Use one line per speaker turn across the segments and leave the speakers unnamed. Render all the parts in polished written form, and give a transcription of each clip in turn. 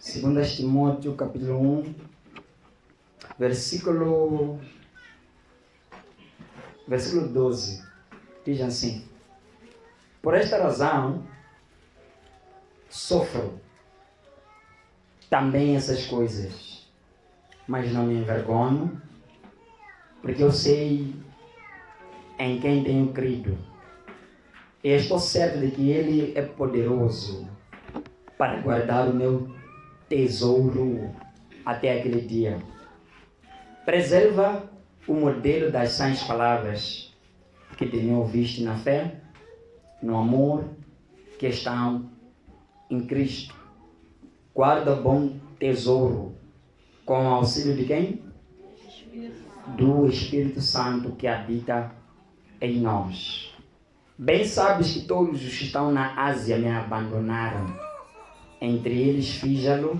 2 Timóteo capítulo 1, versículo 12, diz assim: por esta razão sofro também essas coisas, mas não me envergonho, porque eu sei em quem tenho crido, e estou certo de que Ele é poderoso para guardar o meu tesouro até aquele dia. Preserva o modelo das sãs palavras que de mim ouviste na fé, no amor que estão em Cristo. Guarda o bom tesouro com o auxílio de quem? Do Espírito Santo que habita em nós. Bem sabes que todos os que estão na Ásia me abandonaram, entre eles Fígalo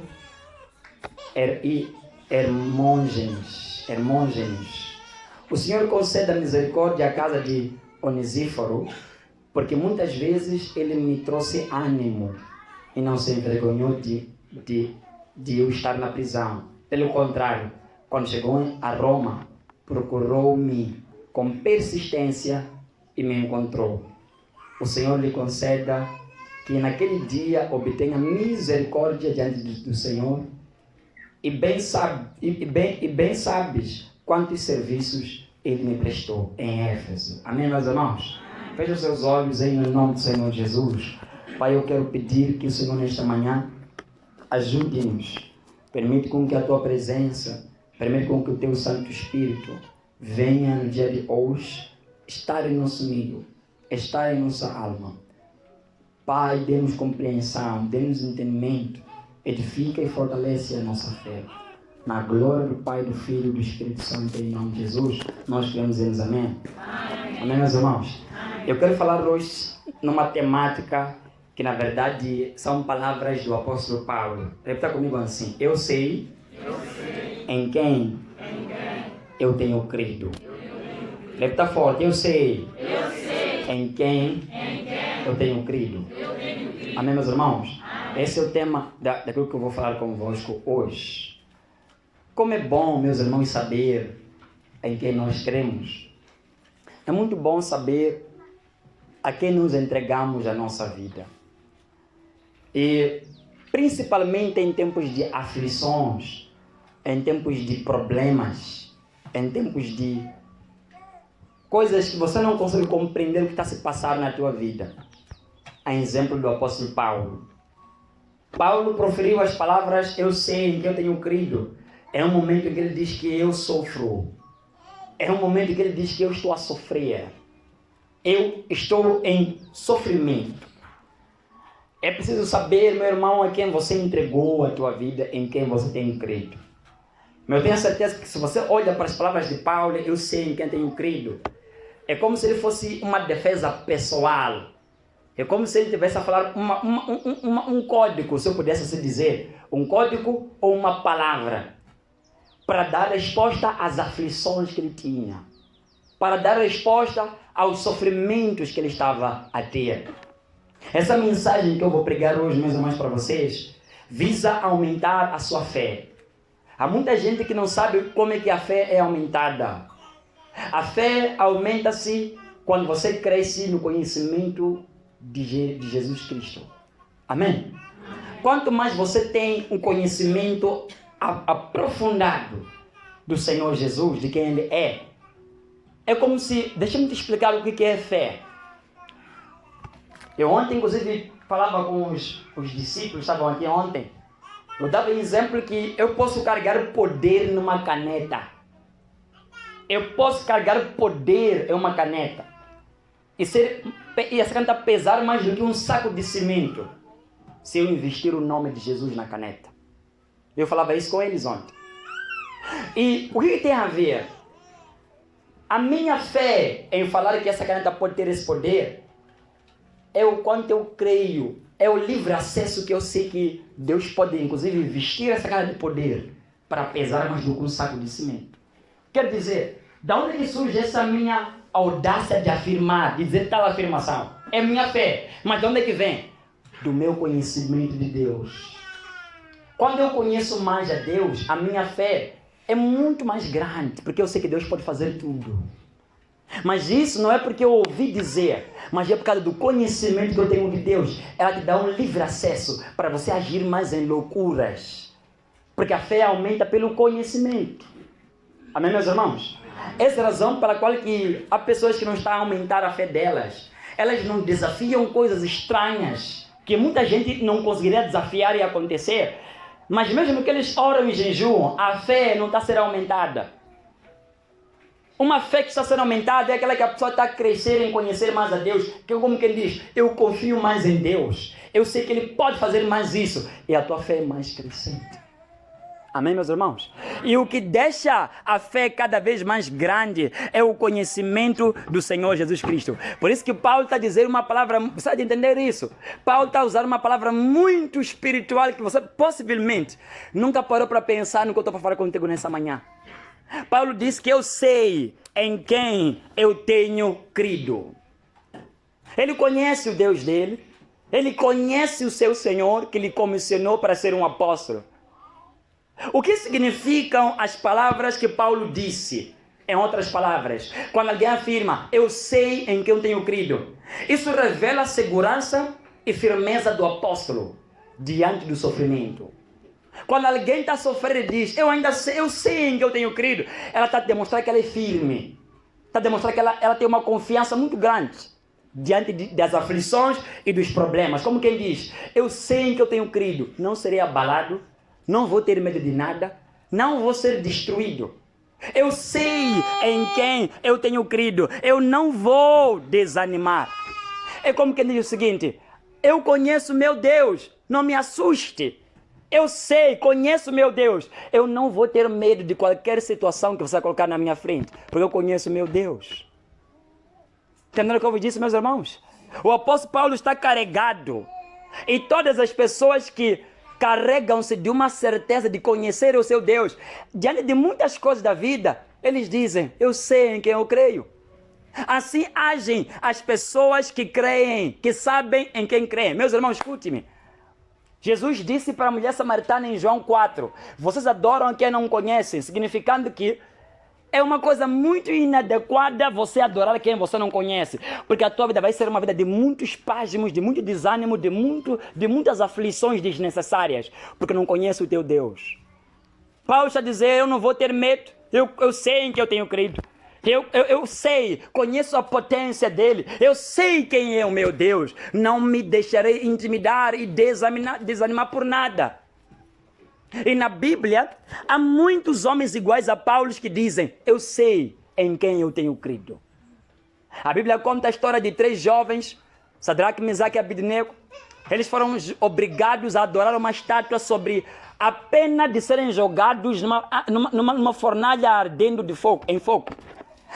e Hermógenes. O Senhor conceda misericórdia à casa de Onesíforo, porque muitas vezes ele me trouxe ânimo e não se envergonhou de eu estar na prisão. Pelo contrário, quando chegou a Roma, procurou-me com persistência e me encontrou. O Senhor lhe conceda que naquele dia obtenha misericórdia diante do Senhor, e bem sabes quantos serviços Ele me prestou em Éfeso. Amém, meus irmãos? Feche os seus olhos aí no nome do Senhor Jesus. Pai, eu quero pedir que o Senhor nesta manhã ajude-nos. Permite com que a Tua presença, permite com que o Teu Santo Espírito venha no dia de hoje estar em nosso meio, estar em nossa alma. Pai, dê-nos compreensão, dê-nos entendimento, edifica e fortalece a nossa fé. Na glória do Pai, do Filho e do Espírito Santo, em nome de Jesus, nós queremos dizer amém. Amém, meus irmãos? Eu quero falar hoje numa temática que, na verdade, são palavras do apóstolo Paulo. Repita comigo assim: eu sei em quem eu tenho crido. Repita forte: eu sei em quem eu tenho crido. Amém, meus irmãos? Esse é o tema daquilo que eu vou falar convosco hoje. Como é bom, meus irmãos, saber em quem nós cremos. É muito bom saber a quem nos entregamos a nossa vida. E principalmente em tempos de aflições, em tempos de problemas, em tempos de coisas que você não consegue compreender o que está se passando na tua vida. A exemplo do apóstolo Paulo. Paulo proferiu as palavras: eu sei em que eu tenho crido. É um momento em que ele diz que eu sofro. É um momento em que ele diz que eu estou a sofrer. Eu estou em sofrimento. É preciso saber, meu irmão, a quem você entregou a tua vida, em quem você tem crido. Mas eu tenho certeza que se você olha para as palavras de Paulo, eu sei em quem tenho crido, é como se ele fosse uma defesa pessoal. É como se ele tivesse a falar um código, se eu pudesse assim dizer, um código ou uma palavra, para dar resposta às aflições que ele tinha, para dar resposta aos sofrimentos que ele estava a ter. Essa mensagem que eu vou pregar hoje, meus irmãos, para vocês, visa aumentar a sua fé. Há muita gente que não sabe como é que a fé é aumentada. A fé aumenta-se quando você cresce no conhecimento de Jesus Cristo. Amém? Quanto mais você tem um conhecimento aprofundado do Senhor Jesus, de quem Ele é como se... Deixa-me te explicar o que é fé. Eu ontem, inclusive, falava com os discípulos, estavam aqui ontem. Eu dava exemplo que eu posso carregar poder numa caneta. Eu posso carregar poder em uma caneta. E essa caneta pesar mais do que um saco de cimento, se eu investir o nome de Jesus na caneta. Eu falava isso com eles ontem. E o que tem a ver? A minha fé em falar que essa caneta pode ter esse poder é o quanto eu creio. É o livre acesso que eu sei que Deus pode, inclusive, vestir essa caneta de poder para pesar mais do que um saco de cimento. Quer dizer, da onde que surge essa minha audácia de afirmar, de dizer tal afirmação? É minha fé. Mas de onde é que vem? Do meu conhecimento de Deus. Quando eu conheço mais a Deus, a minha fé é muito mais grande, porque eu sei que Deus pode fazer tudo. Mas isso não é porque eu ouvi dizer, mas é por causa do conhecimento que eu tenho de Deus. Ela te dá um livre acesso para você agir mais em loucuras. Porque a fé aumenta pelo conhecimento. Amém, meus irmãos? Essa é a razão pela qual que há pessoas que não estão a aumentar a fé delas. Elas não desafiam coisas estranhas, que muita gente não conseguiria desafiar e acontecer. Mas mesmo que eles oram e jejuam, a fé não está a ser aumentada. Uma fé que está sendo aumentada é aquela que a pessoa está a crescer em conhecer mais a Deus. Que é como quem diz, eu confio mais em Deus. Eu sei que Ele pode fazer mais isso. E a tua fé é mais crescente. Amém, meus irmãos? E o que deixa a fé cada vez mais grande é o conhecimento do Senhor Jesus Cristo. Por isso que Paulo está a dizer uma palavra, você precisa entender isso. Paulo está a usar uma palavra muito espiritual que você possivelmente nunca parou para pensar no que eu estou para falar contigo nessa manhã. Paulo diz que eu sei em quem eu tenho crido. Ele conhece o Deus dele, ele conhece o seu Senhor que lhe comissionou para ser um apóstolo. O que significam as palavras que Paulo disse? Em outras palavras, quando alguém afirma, eu sei em quem eu tenho crido, isso revela a segurança e firmeza do apóstolo diante do sofrimento. Quando alguém está sofrendo e diz, eu sei em que eu tenho crido, ela está a demonstrar que ela é firme. Está a demonstrar que ela tem uma confiança muito grande diante das aflições e dos problemas. Como quem diz, eu sei em que eu tenho crido, não serei abalado, não vou ter medo de nada, não vou ser destruído. Eu sei em quem eu tenho crido, eu não vou desanimar. É como quem diz o seguinte, eu conheço meu Deus, não me assuste. Eu sei, conheço meu Deus. Eu não vou ter medo de qualquer situação que você vai colocar na minha frente, porque eu conheço meu Deus. Entenderam o que eu vos disse, meus irmãos? O apóstolo Paulo está carregado. E todas as pessoas que carregam-se de uma certeza de conhecer o seu Deus, diante de muitas coisas da vida, eles dizem, eu sei em quem eu creio. Assim agem as pessoas que creem, que sabem em quem creem. Meus irmãos, escute-me. Jesus disse para a mulher samaritana em João 4, vocês adoram a quem não conhecem, significando que é uma coisa muito inadequada você adorar quem você não conhece, porque a tua vida vai ser uma vida de muitos espasmos, de muito desânimo, de muitas aflições desnecessárias, porque não conhece o teu Deus. Paulo está a dizer, eu não vou ter medo, eu sei em que eu tenho crido. Eu sei, conheço a potência dele, eu sei quem é o meu Deus, não me deixarei intimidar e desanimar por nada. E na Bíblia, há muitos homens iguais a Paulo que dizem, eu sei em quem eu tenho crido. A Bíblia conta a história de 3 jovens, Sadraque, Mesaque e Abednego. Eles foram obrigados a adorar uma estátua sobre a pena de serem jogados numa fornalha ardendo em fogo.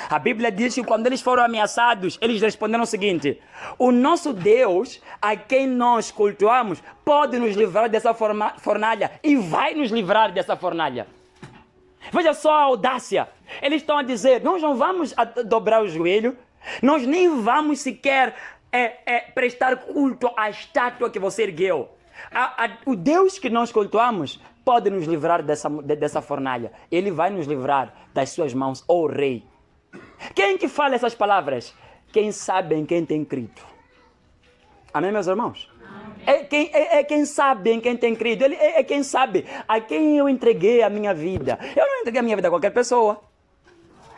A Bíblia diz que quando eles foram ameaçados, eles responderam o seguinte, o nosso Deus, a quem nós cultuamos, pode nos livrar dessa fornalha e vai nos livrar dessa fornalha. Veja só a audácia. Eles estão a dizer, nós não vamos dobrar o joelho, nós nem vamos sequer prestar culto à estátua que você ergueu. O Deus que nós cultuamos pode nos livrar dessa fornalha. Ele vai nos livrar das suas mãos, ó rei. Quem que fala essas palavras? Quem sabe em quem tem crido. Amém, meus irmãos? É quem sabe em quem tem crido. É quem sabe a quem eu entreguei a minha vida. Eu não entreguei a minha vida a qualquer pessoa.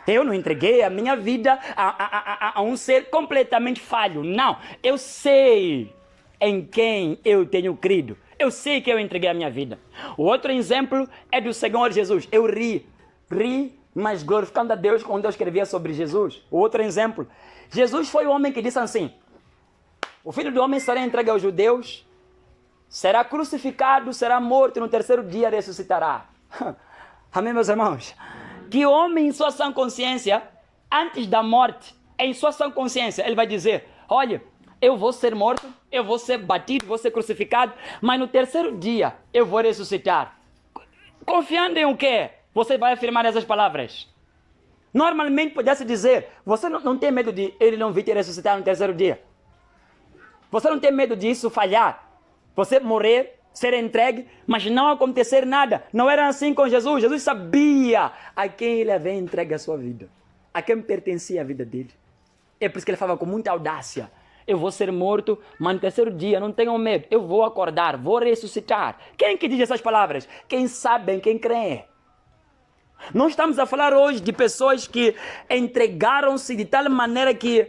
Eu não entreguei a minha vida a um ser completamente falho. Não, eu sei em quem eu tenho crido. Eu sei que eu entreguei a minha vida. O outro exemplo é do Senhor Jesus. Eu ri, mas glorificando a Deus quando eu escrevia sobre Jesus. O outro exemplo, Jesus foi o homem que disse assim, o Filho do Homem será entregue aos judeus, será crucificado, será morto e no terceiro dia ressuscitará. Amém, meus irmãos? Que homem em sua sã consciência, antes da morte, em sua sã consciência, ele vai dizer, olha, eu vou ser morto, eu vou ser batido, vou ser crucificado, mas no terceiro dia eu vou ressuscitar. Confiando em o quê? Você vai afirmar essas palavras. Normalmente pudesse dizer, você não tem medo de ele não vir te ressuscitar no terceiro dia? Você não tem medo disso falhar? Você morrer ser entregue, mas não acontecer nada. Não era assim com Jesus. Jesus sabia a quem ele havia entregue a sua vida, a quem pertencia a vida dele. É por isso que ele falava com muita audácia: eu vou ser morto, mas no terceiro dia, não tenham medo, eu vou acordar, vou ressuscitar. Quem que diz essas palavras? Quem sabe, quem crê. Nós estamos a falar hoje de pessoas que entregaram-se de tal maneira que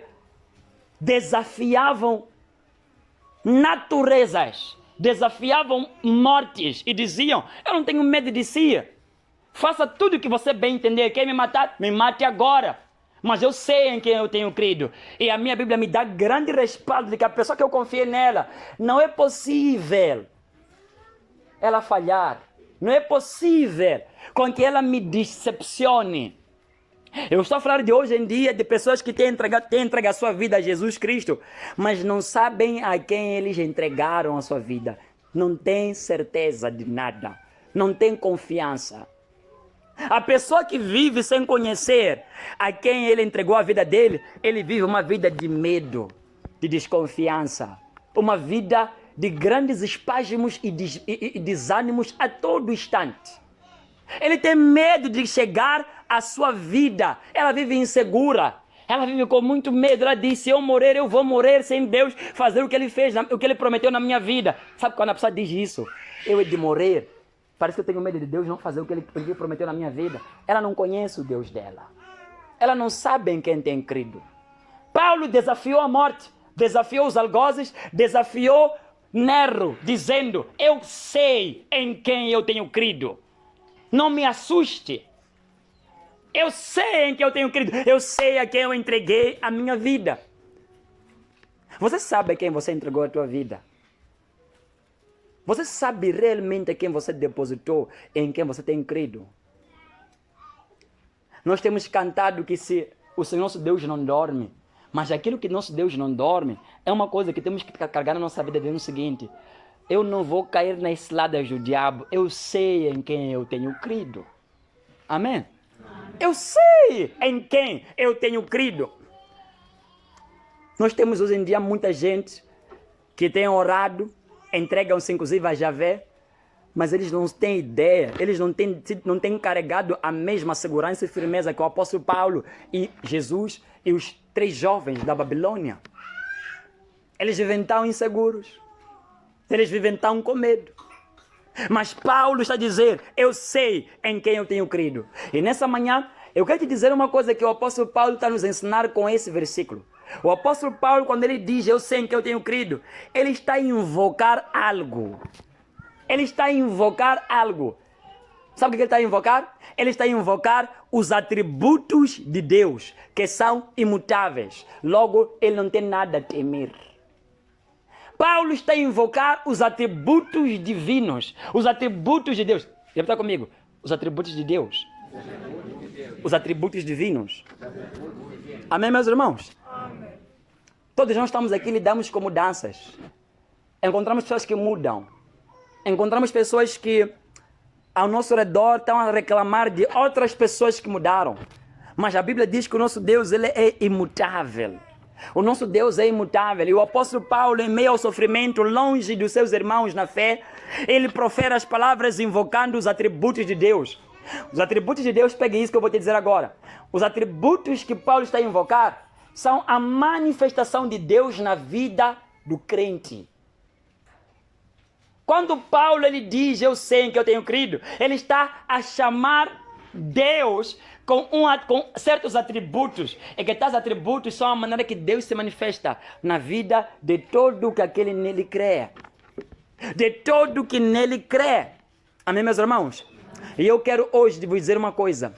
desafiavam naturezas, desafiavam mortes e diziam: eu não tenho medo de si, faça tudo o que você bem entender, quer me matar? Me mate agora, mas eu sei em quem eu tenho crido. E a minha Bíblia me dá grande respaldo de que a pessoa que eu confiei nela, não é possível ela falhar, não é possível com que ela me decepcione. Eu estou a falar de hoje em dia de pessoas que têm entregado a sua vida a Jesus Cristo, mas não sabem a quem eles entregaram a sua vida. Não têm certeza de nada, não têm confiança. A pessoa que vive sem conhecer a quem ele entregou a vida dele, ele vive uma vida de medo, de desconfiança, uma vida de grandes espasmos e desânimos a todo instante. Ele tem medo de chegar à sua vida. Ela vive insegura. Ela vive com muito medo. Ela diz: se eu morrer, eu vou morrer sem Deus fazer o que Ele fez, o que Ele prometeu na minha vida. Sabe quando a pessoa diz isso? Eu he de morrer. Parece que eu tenho medo de Deus não fazer o que Ele prometeu na minha vida. Ela não conhece o Deus dela. Ela não sabe em quem tem crido. Paulo desafiou a morte. Desafiou os algozes. Desafiou Nero, dizendo: eu sei em quem eu tenho crido. Não me assuste. Eu sei em quem eu tenho crido. Eu sei a quem eu entreguei a minha vida. Você sabe a quem você entregou a tua vida? Você sabe realmente a quem você depositou, em quem você tem crido? Nós temos cantado que se o Senhor nosso Deus não dorme, mas aquilo que nosso Deus não dorme é uma coisa que temos que carregar na nossa vida, dizendo o seguinte: eu não vou cair nas ciladas do diabo. Eu sei em quem eu tenho crido. Amém? Eu sei em quem eu tenho crido. Nós temos hoje em dia muita gente que tem orado, entregam-se inclusive a Javé, mas eles não têm ideia, eles não têm carregado a mesma segurança e firmeza que o apóstolo Paulo e Jesus e os 3 jovens da Babilônia. Eles vivem tão inseguros. Eles vivem tão com medo. Mas Paulo está a dizer: eu sei em quem eu tenho crido. E nessa manhã, eu quero te dizer uma coisa que o apóstolo Paulo está nos ensinar com esse versículo. O apóstolo Paulo, quando ele diz: eu sei em quem eu tenho crido, ele está a invocar algo. Ele está a invocar algo. Sabe o que ele está a invocar? Ele está a invocar os atributos de Deus, que são imutáveis. Logo, ele não tem nada a temer. Paulo está a invocar os atributos divinos, os atributos de Deus. Repita comigo: os atributos de Deus. Os atributos divinos. Amém, meus irmãos? Amém. Todos nós estamos aqui, lidamos com mudanças. Encontramos pessoas que mudam. Encontramos pessoas que ao nosso redor estão a reclamar de outras pessoas que mudaram. Mas a Bíblia diz que o nosso Deus, ele é imutável. O nosso Deus é imutável. E o apóstolo Paulo, em meio ao sofrimento, longe dos seus irmãos na fé, ele profere as palavras invocando os atributos de Deus. Os atributos de Deus, pegue isso que eu vou te dizer agora. Os atributos que Paulo está a invocar são a manifestação de Deus na vida do crente. Quando Paulo ele diz: eu sei em que eu tenho crido, ele está a chamar Deus com certos atributos. E que tais atributos são a maneira que Deus se manifesta na vida de todo que aquele nele crê. De todo que nele crê. Amém, meus irmãos? E eu quero hoje vos dizer uma coisa.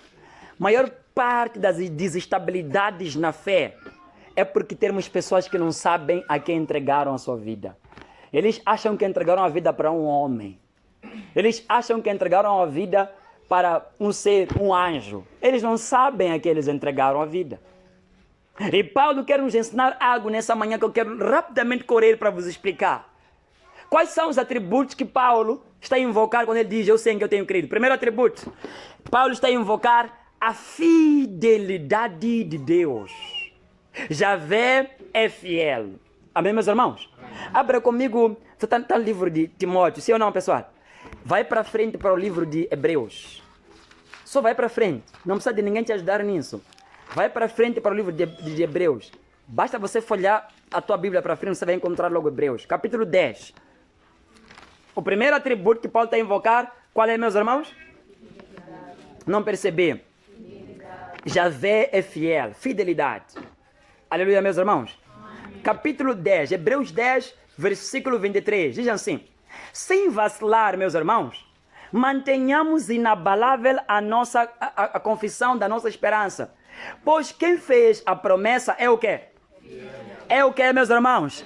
Maior parte das desestabilidades na fé é porque temos pessoas que não sabem a quem entregaram a sua vida. Eles acham que entregaram a vida para um homem. Eles acham que entregaram a vida para um ser, um anjo. Eles não sabem a quem eles entregaram a vida. E Paulo quer nos ensinar algo nessa manhã que eu quero rapidamente correr para vos explicar. Quais são os atributos que Paulo está a invocar quando ele diz: eu sei em que eu tenho crido? Primeiro atributo, Paulo está a invocar a fidelidade de Deus. Javé é fiel. Amém, meus irmãos? Abra comigo, você está no livro de Timóteo, sim ou não, pessoal? Vai para frente para o livro de Hebreus. Só vai para frente, não precisa de ninguém te ajudar nisso. Vai para frente para o livro de Hebreus. Basta você folhear a tua Bíblia para frente, você vai encontrar logo Hebreus. Capítulo 10. O primeiro atributo que Paulo está a invocar, qual é, meus irmãos? Não percebi. Javé é fiel, fidelidade. Aleluia, meus irmãos. Capítulo 10, Hebreus 10, versículo 23. Diz assim: sem vacilar, meus irmãos, mantenhamos inabalável a confissão da nossa esperança. Pois quem fez a promessa é o quê? É o que, meus irmãos?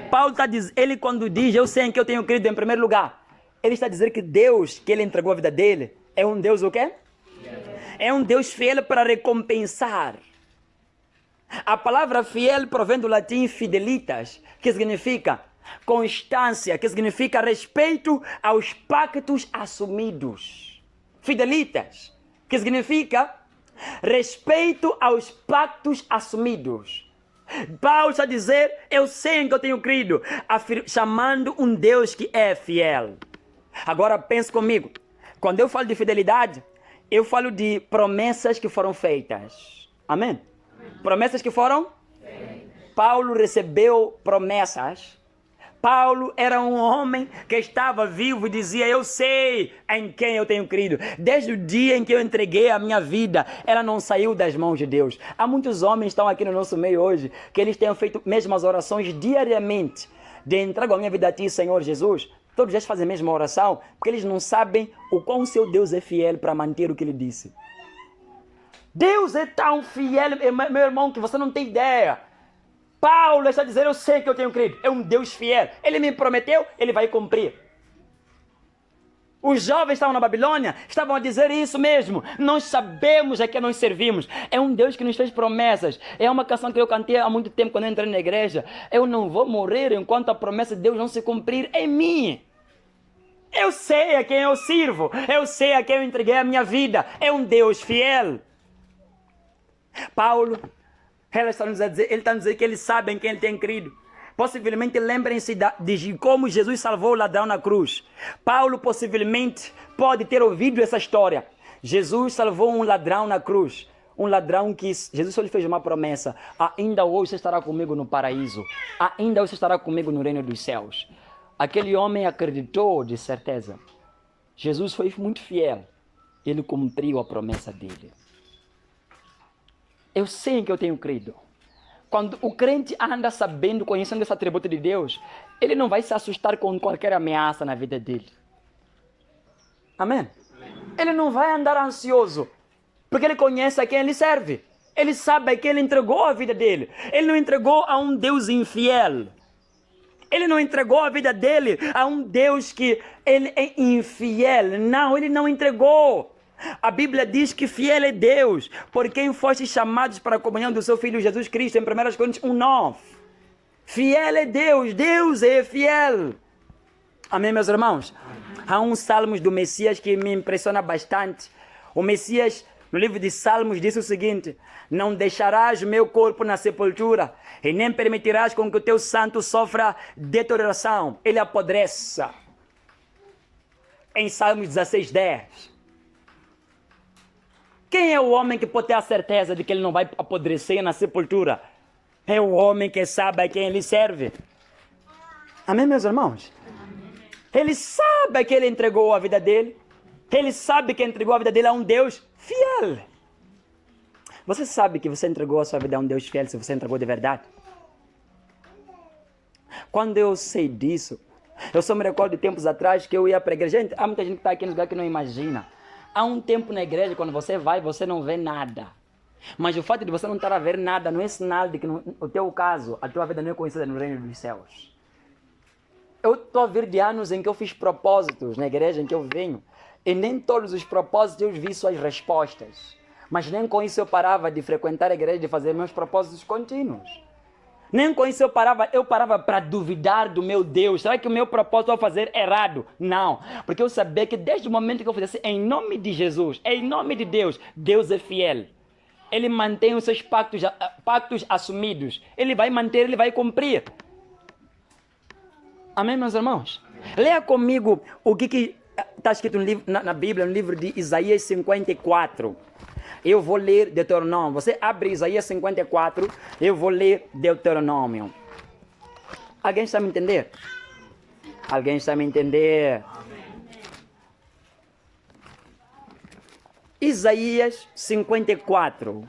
Paulo está dizendo, ele quando diz, eu sei em que eu tenho crido em primeiro lugar, ele está dizendo que Deus, que ele entregou a vida dele, é um Deus o quê? É um Deus fiel para recompensar. A palavra fiel provém do latim fidelitas, que significa constância, que significa respeito aos pactos assumidos. Fidelitas, que significa respeito aos pactos assumidos. Paulo está a dizer, eu sei em que eu tenho crido, chamando um Deus que é fiel. Agora pense comigo, quando eu falo de fidelidade, eu falo de promessas que foram feitas. Amém? Promessas que foram feitas. Paulo recebeu promessas. Paulo era um homem que estava vivo e dizia, eu sei em quem eu tenho crido. Desde o dia em que eu entreguei a minha vida, ela não saiu das mãos de Deus. Há muitos homens que estão aqui no nosso meio hoje, que eles têm feito mesmas orações diariamente, de entrego a minha vida a ti, Senhor Jesus. Todos eles fazem a mesma oração, porque eles não sabem o quão seu Deus é fiel para manter o que ele disse. Deus é tão fiel, meu irmão, que você não tem ideia. Paulo está dizendo, eu sei que eu tenho crido. É um Deus fiel. Ele me prometeu, ele vai cumprir. Os jovens estavam na Babilônia, estavam a dizer isso mesmo. Nós sabemos a que nós servimos. É um Deus que nos fez promessas. É uma canção que eu cantei há muito tempo quando eu entrei na igreja. Eu não vou morrer enquanto a promessa de Deus não se cumprir em mim. Eu sei a quem eu sirvo. Eu sei a quem eu entreguei a minha vida. É um Deus fiel. Paulo, ele está nos dizendo que ele sabe em quem ele tem crido. Possivelmente lembrem-se de como Jesus salvou o ladrão na cruz. Paulo possivelmente pode ter ouvido essa história. Jesus salvou um ladrão na cruz. Um ladrão que Jesus só lhe fez uma promessa. Ainda hoje você estará comigo no paraíso. Ainda hoje você estará comigo no reino dos céus. Aquele homem acreditou de certeza. Jesus foi muito fiel. Ele cumpriu a promessa dele. Eu sei em que eu tenho crido. Quando o crente anda sabendo, conhecendo esse atributo de Deus, ele não vai se assustar com qualquer ameaça na vida dele. Amém? Ele não vai andar ansioso, porque ele conhece a quem ele serve. Ele sabe a quem ele entregou a vida dele. Ele não entregou a um Deus infiel. Ele não entregou a vida dele a um Deus que ele é infiel. Não, ele não entregou. A Bíblia diz que fiel é Deus, por quem foste chamados para a comunhão do seu Filho Jesus Cristo, em 1 Coríntios 1:9. Fiel é Deus, Deus é fiel. Amém, meus irmãos? Há uns salmos do Messias que me impressiona bastante. O Messias, no livro de Salmos, disse o seguinte: não deixarás o meu corpo na sepultura, e nem permitirás com que o teu santo sofra deterioração, ele apodreça. Em Salmos 16:10. Quem é o homem que pode ter a certeza de que ele não vai apodrecer na sepultura? É o homem que sabe a quem ele serve. Amém, meus irmãos? Ele sabe que ele entregou a vida dele. Ele sabe que entregou a vida dele a um Deus fiel. Você sabe que você entregou a sua vida a um Deus fiel se você entregou de verdade? Quando eu sei disso, eu só me recordo de tempos atrás que eu ia para a igreja. Gente, há muita gente que está aqui no lugar que não imagina. Há um tempo na igreja, quando você vai, você não vê nada. Mas o fato de você não estar a ver nada não é sinal de que, no teu caso, a tua vida não é conhecida no reino dos céus. Eu estou a vir de anos em que eu fiz propósitos na igreja em que eu venho. E nem todos os propósitos eu vi suas respostas. Mas nem com isso eu parava de frequentar a igreja, de fazer meus propósitos contínuos. Nem com isso eu parava para duvidar do meu Deus. Será que o meu propósito ao fazer errado? Não. Porque eu sabia que desde o momento que eu fizesse em nome de Jesus, em nome de Deus, Deus é fiel. Ele mantém os seus pactos assumidos. Ele vai manter, ele vai cumprir. Amém, meus irmãos? Leia comigo o que está escrito no livro, na Bíblia, no livro de Isaías 54. Eu vou ler Deuteronômio. Você abre Isaías 54, eu vou ler Deuteronômio. Alguém está me entender? Alguém está me entender? Isaías 54.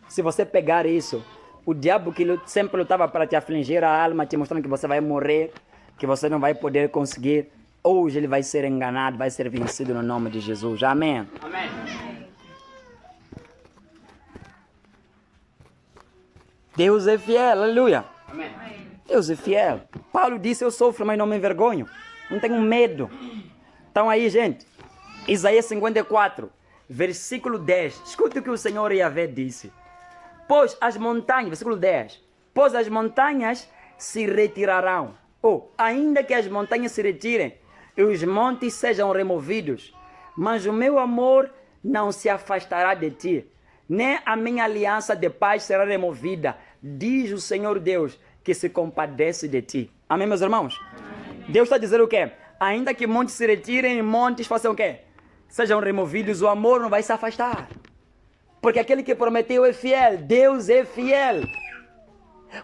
Se você pegar isso, o diabo que sempre lutava para te afligir a alma, te mostrando que você vai morrer, que você não vai poder conseguir, hoje ele vai ser enganado, vai ser vencido no nome de Jesus. Amém?
Amém.
Deus é fiel, aleluia.
Amém.
Deus é fiel. Paulo disse, eu sofro, mas não me envergonho. Não tenho medo. Então aí, gente, Isaías 54, versículo 10. Escute o que o Senhor Yahvé disse. Pois as montanhas, versículo 10. Pois as montanhas se retirarão. Ainda que as montanhas se retirem e os montes sejam removidos, mas o meu amor não se afastará de ti, nem a minha aliança de paz será removida, diz o Senhor Deus, que se compadece de ti. Amém, meus irmãos? Amém. Deus está dizendo o quê? Ainda que montes se retirem e montes façam o quê? Sejam removidos, o amor não vai se afastar. Porque aquele que prometeu é fiel, Deus é fiel.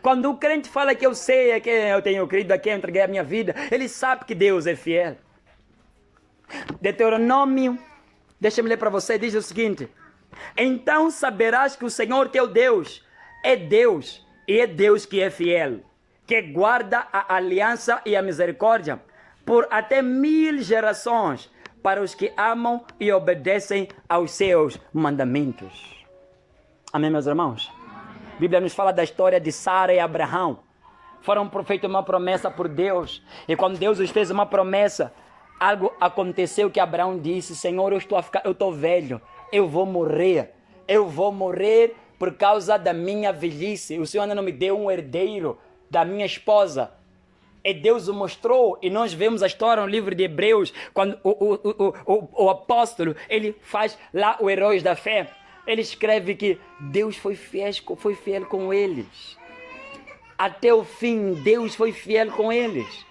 Quando o crente fala que eu sei a quem eu tenho crido, a quem eu entreguei a minha vida, ele sabe que Deus é fiel. Deuteronômio, deixa-me ler para você, diz o seguinte: então saberás que o Senhor teu Deus é Deus, e é Deus que é fiel, que guarda a aliança e a misericórdia por até 1000 gerações para os que amam e obedecem aos seus mandamentos. Amém, meus irmãos? A Bíblia nos fala da história de Sara e Abraão. Foram feitas uma promessa por Deus. E quando Deus os fez uma promessa, algo aconteceu que Abraão disse: Senhor, eu estou velho, eu vou morrer. Eu vou morrer por causa da minha velhice. O Senhor ainda não me deu um herdeiro da minha esposa. E Deus o mostrou, e nós vemos a história no livro de Hebreus, quando o apóstolo, ele faz lá o Heróis da Fé. Ele escreve que Deus foi fiel com eles. Até o fim, Deus foi fiel com eles.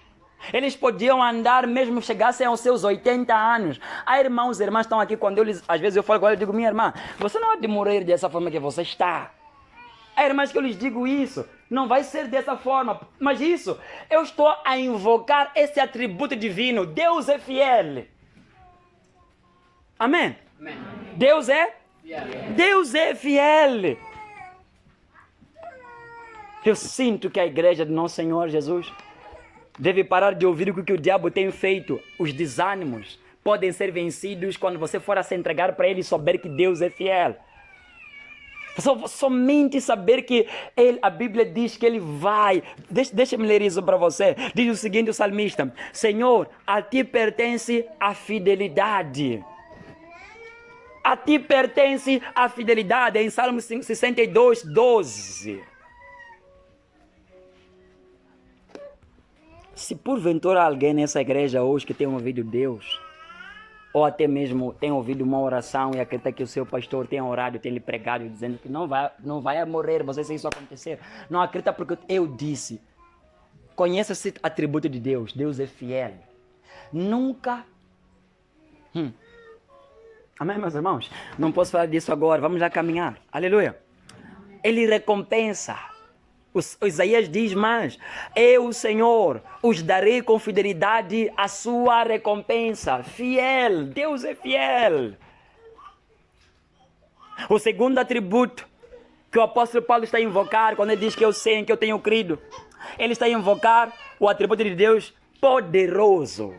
Eles podiam andar mesmo chegassem aos seus 80 anos. Há irmãos e irmãs estão aqui, quando às vezes eu falo com eles, eu digo: minha irmã, você não há de morrer dessa forma que você está. Há irmãs que eu lhes digo isso, não vai ser dessa forma, mas isso, eu estou a invocar esse atributo divino. Deus é fiel. Amém?
Amém.
Deus é? Deus é fiel. Eu sinto que a igreja do nosso Senhor Jesus deve parar de ouvir o que o diabo tem feito. Os desânimos podem ser vencidos quando você for a se entregar para ele e souber que Deus é fiel. Somente saber que a Bíblia diz que ele vai. Deixa-me ler isso para você. Diz o seguinte, o salmista: Senhor, a ti pertence a fidelidade. A ti pertence a fidelidade. Em Salmo 62, 12. Se porventura alguém nessa igreja hoje que tem ouvido Deus, ou até mesmo tem ouvido uma oração e acredita que o seu pastor tem orado, tem lhe pregado, dizendo que não vai morrer, você se isso acontecer, não acredita porque eu disse. Conheça esse atributo de Deus. Deus é fiel. Nunca... Amém, meus irmãos? Não posso falar disso agora, vamos lá caminhar. Aleluia. Ele recompensa. O Isaías diz mais: eu, o Senhor, os darei com fidelidade a sua recompensa. Fiel, Deus é fiel. O segundo atributo que o apóstolo Paulo está a invocar, quando ele diz que eu sei em que eu tenho crido, ele está a invocar o atributo de Deus poderoso.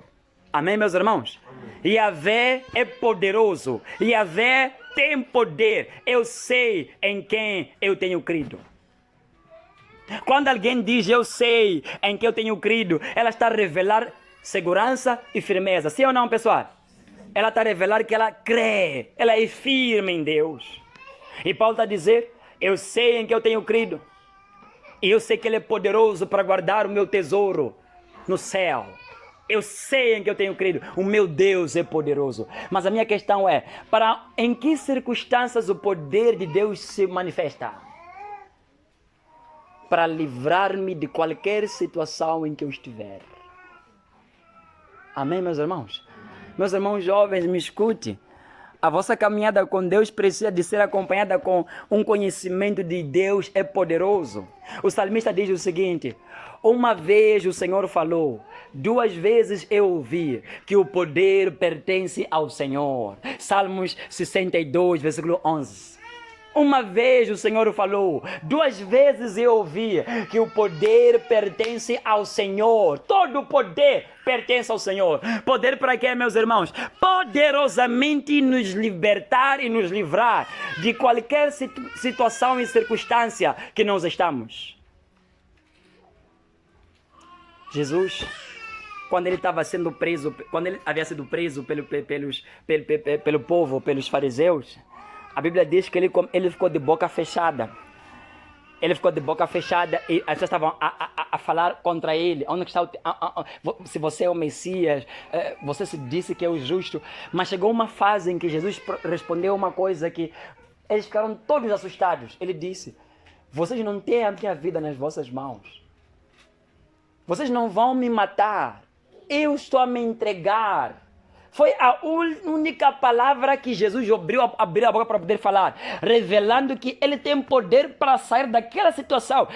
Amém, meus irmãos? Yahvé é poderoso. Yahvé tem poder. Eu sei em quem eu tenho crido. Quando alguém diz eu sei em que eu tenho crido, ela está a revelar segurança e firmeza. Sim ou não, pessoal? Ela está a revelar que ela crê, ela é firme em Deus. E Paulo está a dizer: eu sei em que eu tenho crido. E eu sei que Ele é poderoso para guardar o meu tesouro no céu. Eu sei em que eu tenho crido. O meu Deus é poderoso. Mas a minha questão é: em que circunstâncias o poder de Deus se manifesta? para livrar-me de qualquer situação em que eu estiver. Amém, meus irmãos? Meus irmãos jovens, me escute. A vossa caminhada com Deus precisa de ser acompanhada com um conhecimento de Deus é poderoso. O salmista diz o seguinte: uma vez o Senhor falou, 2 vezes eu ouvi que o poder pertence ao Senhor. Salmos 62, versículo 11. Uma vez o Senhor falou, 2 vezes eu ouvi que o poder pertence ao Senhor. Todo o poder pertence ao Senhor. Poder para quê, meus irmãos? Poderosamente nos libertar e nos livrar de qualquer situação e circunstância que nós estamos. Jesus, quando ele estava sendo preso, quando ele havia sido preso pelo povo, pelos fariseus, a Bíblia diz que ele ficou de boca fechada. Ele ficou de boca fechada e as pessoas estavam a falar contra ele. Onde está se você é o Messias, você se disse que é o justo. Mas chegou uma fase em que Jesus respondeu uma coisa que eles ficaram todos assustados. Ele disse: vocês não têm a minha vida nas vossas mãos. Vocês não vão me matar. Eu estou a me entregar. Foi a única palavra que Jesus abriu a boca para poder falar, revelando que ele tem poder para sair daquela situação.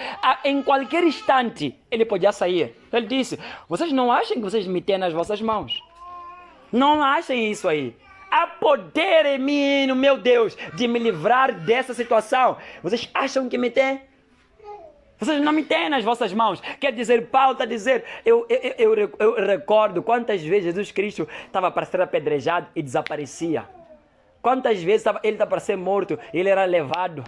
Em qualquer instante, ele podia sair. Ele disse: vocês não acham que vocês me têm nas vossas mãos? Não achem isso aí. Há poder em mim, no meu Deus, de me livrar dessa situação. Vocês acham que me têm? Vocês não me têm nas vossas mãos. Quer dizer, Paulo está a dizer, eu recordo quantas vezes Jesus Cristo estava para ser apedrejado e desaparecia. Quantas vezes ele estava para ser morto e ele era levado.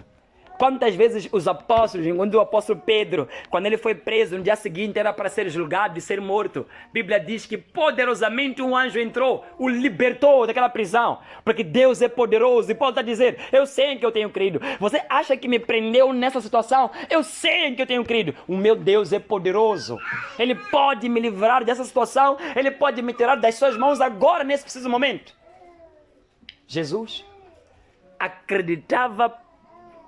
Quantas vezes os apóstolos, enquanto o apóstolo Pedro, quando ele foi preso, no dia seguinte era para ser julgado e ser morto. A Bíblia diz que poderosamente um anjo entrou, o libertou daquela prisão, porque Deus é poderoso. E Paulo está a dizer, eu sei em que eu tenho crido. Você acha que me prendeu nessa situação? Eu sei em que eu tenho crido. O meu Deus é poderoso. Ele pode me livrar dessa situação, ele pode me tirar das suas mãos agora, nesse preciso momento. Jesus acreditava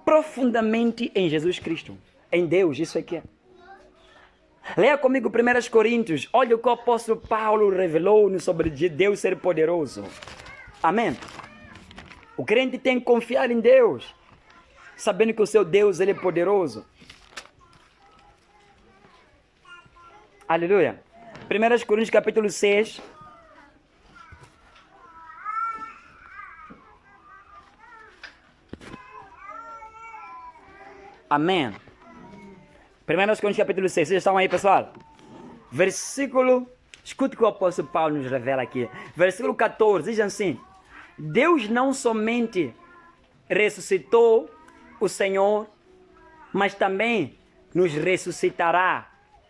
profundamente em Jesus Cristo, em Deus, isso aqui é. Leia comigo 1 Coríntios, olha o que o apóstolo Paulo revelou sobre Deus ser poderoso. Amém? O crente tem que confiar em Deus, sabendo que o seu Deus ele é poderoso. Aleluia. 1 Coríntios capítulo 6. Amém. 1 Coríntios capítulo 6. Vocês estão aí, pessoal? Versículo... Escute o que o apóstolo Paulo nos revela aqui. Versículo 14. Diz assim: Deus não somente ressuscitou o Senhor, mas também nos ressuscitará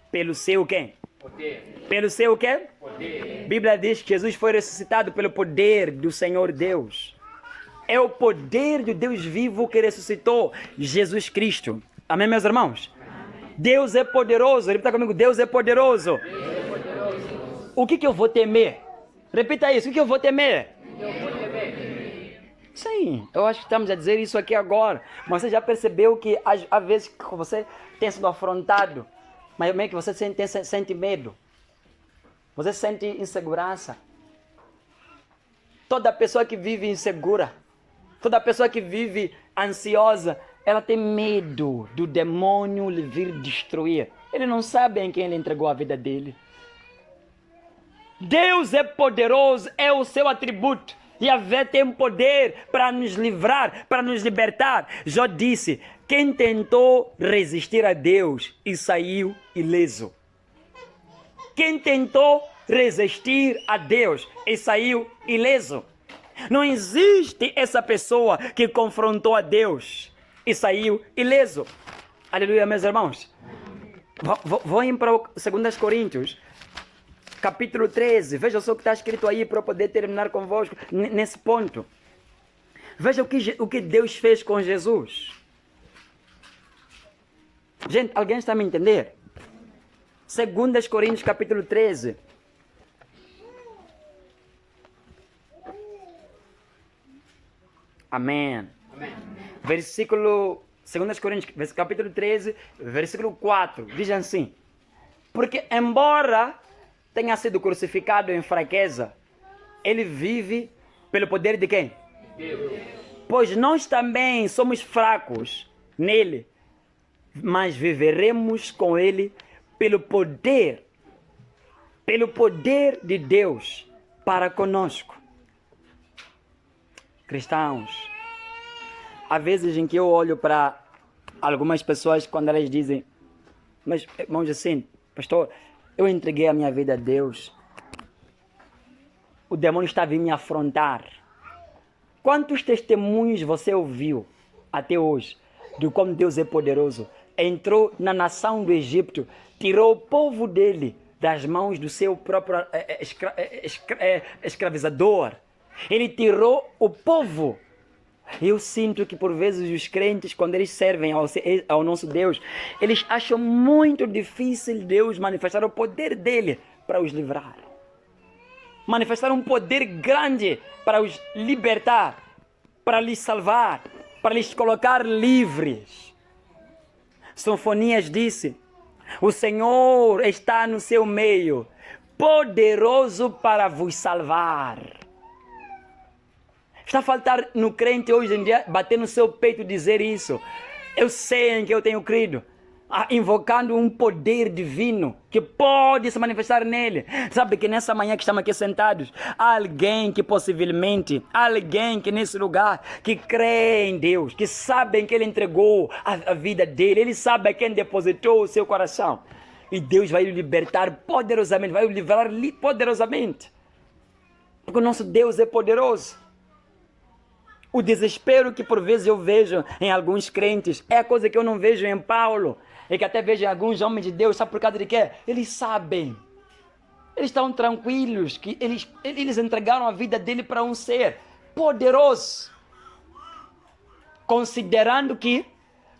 pelo seu quê? Poder. Pelo seu quê? Poder. A Bíblia diz que Jesus foi ressuscitado pelo poder do Senhor Deus. É o poder do Deus vivo que ressuscitou Jesus Cristo. Amém, meus irmãos? Amém. Deus é poderoso. Repita comigo, Deus é poderoso. Deus é poderoso. O que eu vou temer? Repita isso, o que eu vou temer? Eu vou temer. Sim, eu acho que estamos a dizer isso aqui agora. Mas você já percebeu que às vezes você tem sido afrontado, mas meio que você sente medo. Você sente insegurança. Toda pessoa que vive insegura, toda pessoa que vive ansiosa, ela tem medo do demônio lhe vir destruir. Ele não sabe em quem ele entregou a vida dele. Deus é poderoso, é o seu atributo. Yahvé tem poder para nos livrar, para nos libertar. Jó disse, quem tentou resistir a Deus e saiu ileso. Quem tentou resistir a Deus e saiu ileso. Não existe essa pessoa que confrontou a Deus e saiu ileso. Aleluia, meus irmãos. Vão para 2 Coríntios, capítulo 13. Veja só o que está escrito aí para eu poder terminar convosco nesse ponto. Veja o que Deus fez com Jesus. Gente, alguém está a me entender? 2 Coríntios, capítulo 13. Amém. Amém. Versículo 2 Coríntios, capítulo 13, versículo 4, diz assim: porque embora tenha sido crucificado em fraqueza, ele vive pelo poder de quem? Deus. Pois nós também somos fracos nele, mas viveremos com ele pelo poder de Deus para conosco. Cristãos, há vezes em que eu olho para algumas pessoas quando elas dizem: mas irmãos, assim, pastor, eu entreguei a minha vida a Deus, o demônio está vindo me afrontar. Quantos testemunhos você ouviu até hoje de como Deus é poderoso? Entrou na nação do Egito, tirou o povo dele das mãos do seu próprio escravizador. Ele tirou o povo. Eu sinto que por vezes os crentes, quando eles servem ao nosso Deus, eles acham muito difícil Deus manifestar o poder dele para os livrar. Manifestar um poder grande para os libertar, para lhes salvar, para lhes colocar livres. Sofonias disse: o Senhor está no seu meio, poderoso para vos salvar. Está a faltar no crente hoje em dia bater no seu peito e dizer isso. Eu sei em que eu tenho crido. Invocando um poder divino que pode se manifestar nele. Sabe que nessa manhã que estamos aqui sentados, há alguém que possivelmente, alguém que nesse lugar, que crê em Deus, que sabe que ele entregou a vida dele, ele sabe a quem depositou o seu coração. E Deus vai o libertar poderosamente, vai o livrar poderosamente. Porque o nosso Deus é poderoso. O desespero que por vezes eu vejo em alguns crentes é a coisa que eu não vejo em Paulo. E que até vejo em alguns homens de Deus. Sabe por causa de quê? Eles sabem. Eles estão tranquilos. Que eles entregaram a vida dele para um ser poderoso. Considerando que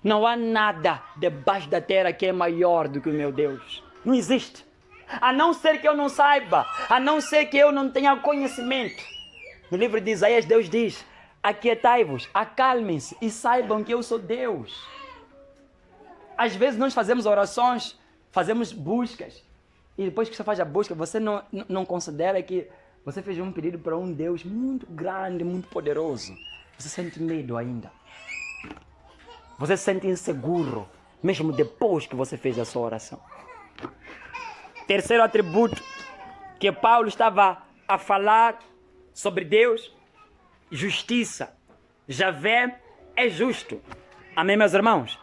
não há nada debaixo da terra que é maior do que o meu Deus. Não existe. A não ser que eu não saiba. A não ser que eu não tenha conhecimento. No livro de Isaías, Deus diz: aquietai-vos, acalmem-se e saibam que eu sou Deus. Às vezes nós fazemos orações, fazemos buscas, e depois que você faz a busca, você não considera que você fez um pedido para um Deus muito grande, muito poderoso. Você sente medo ainda. Você se sente inseguro, mesmo depois que você fez a sua oração. Terceiro atributo que Paulo estava a falar sobre Deus: justiça. Javé é justo. Amém, meus irmãos?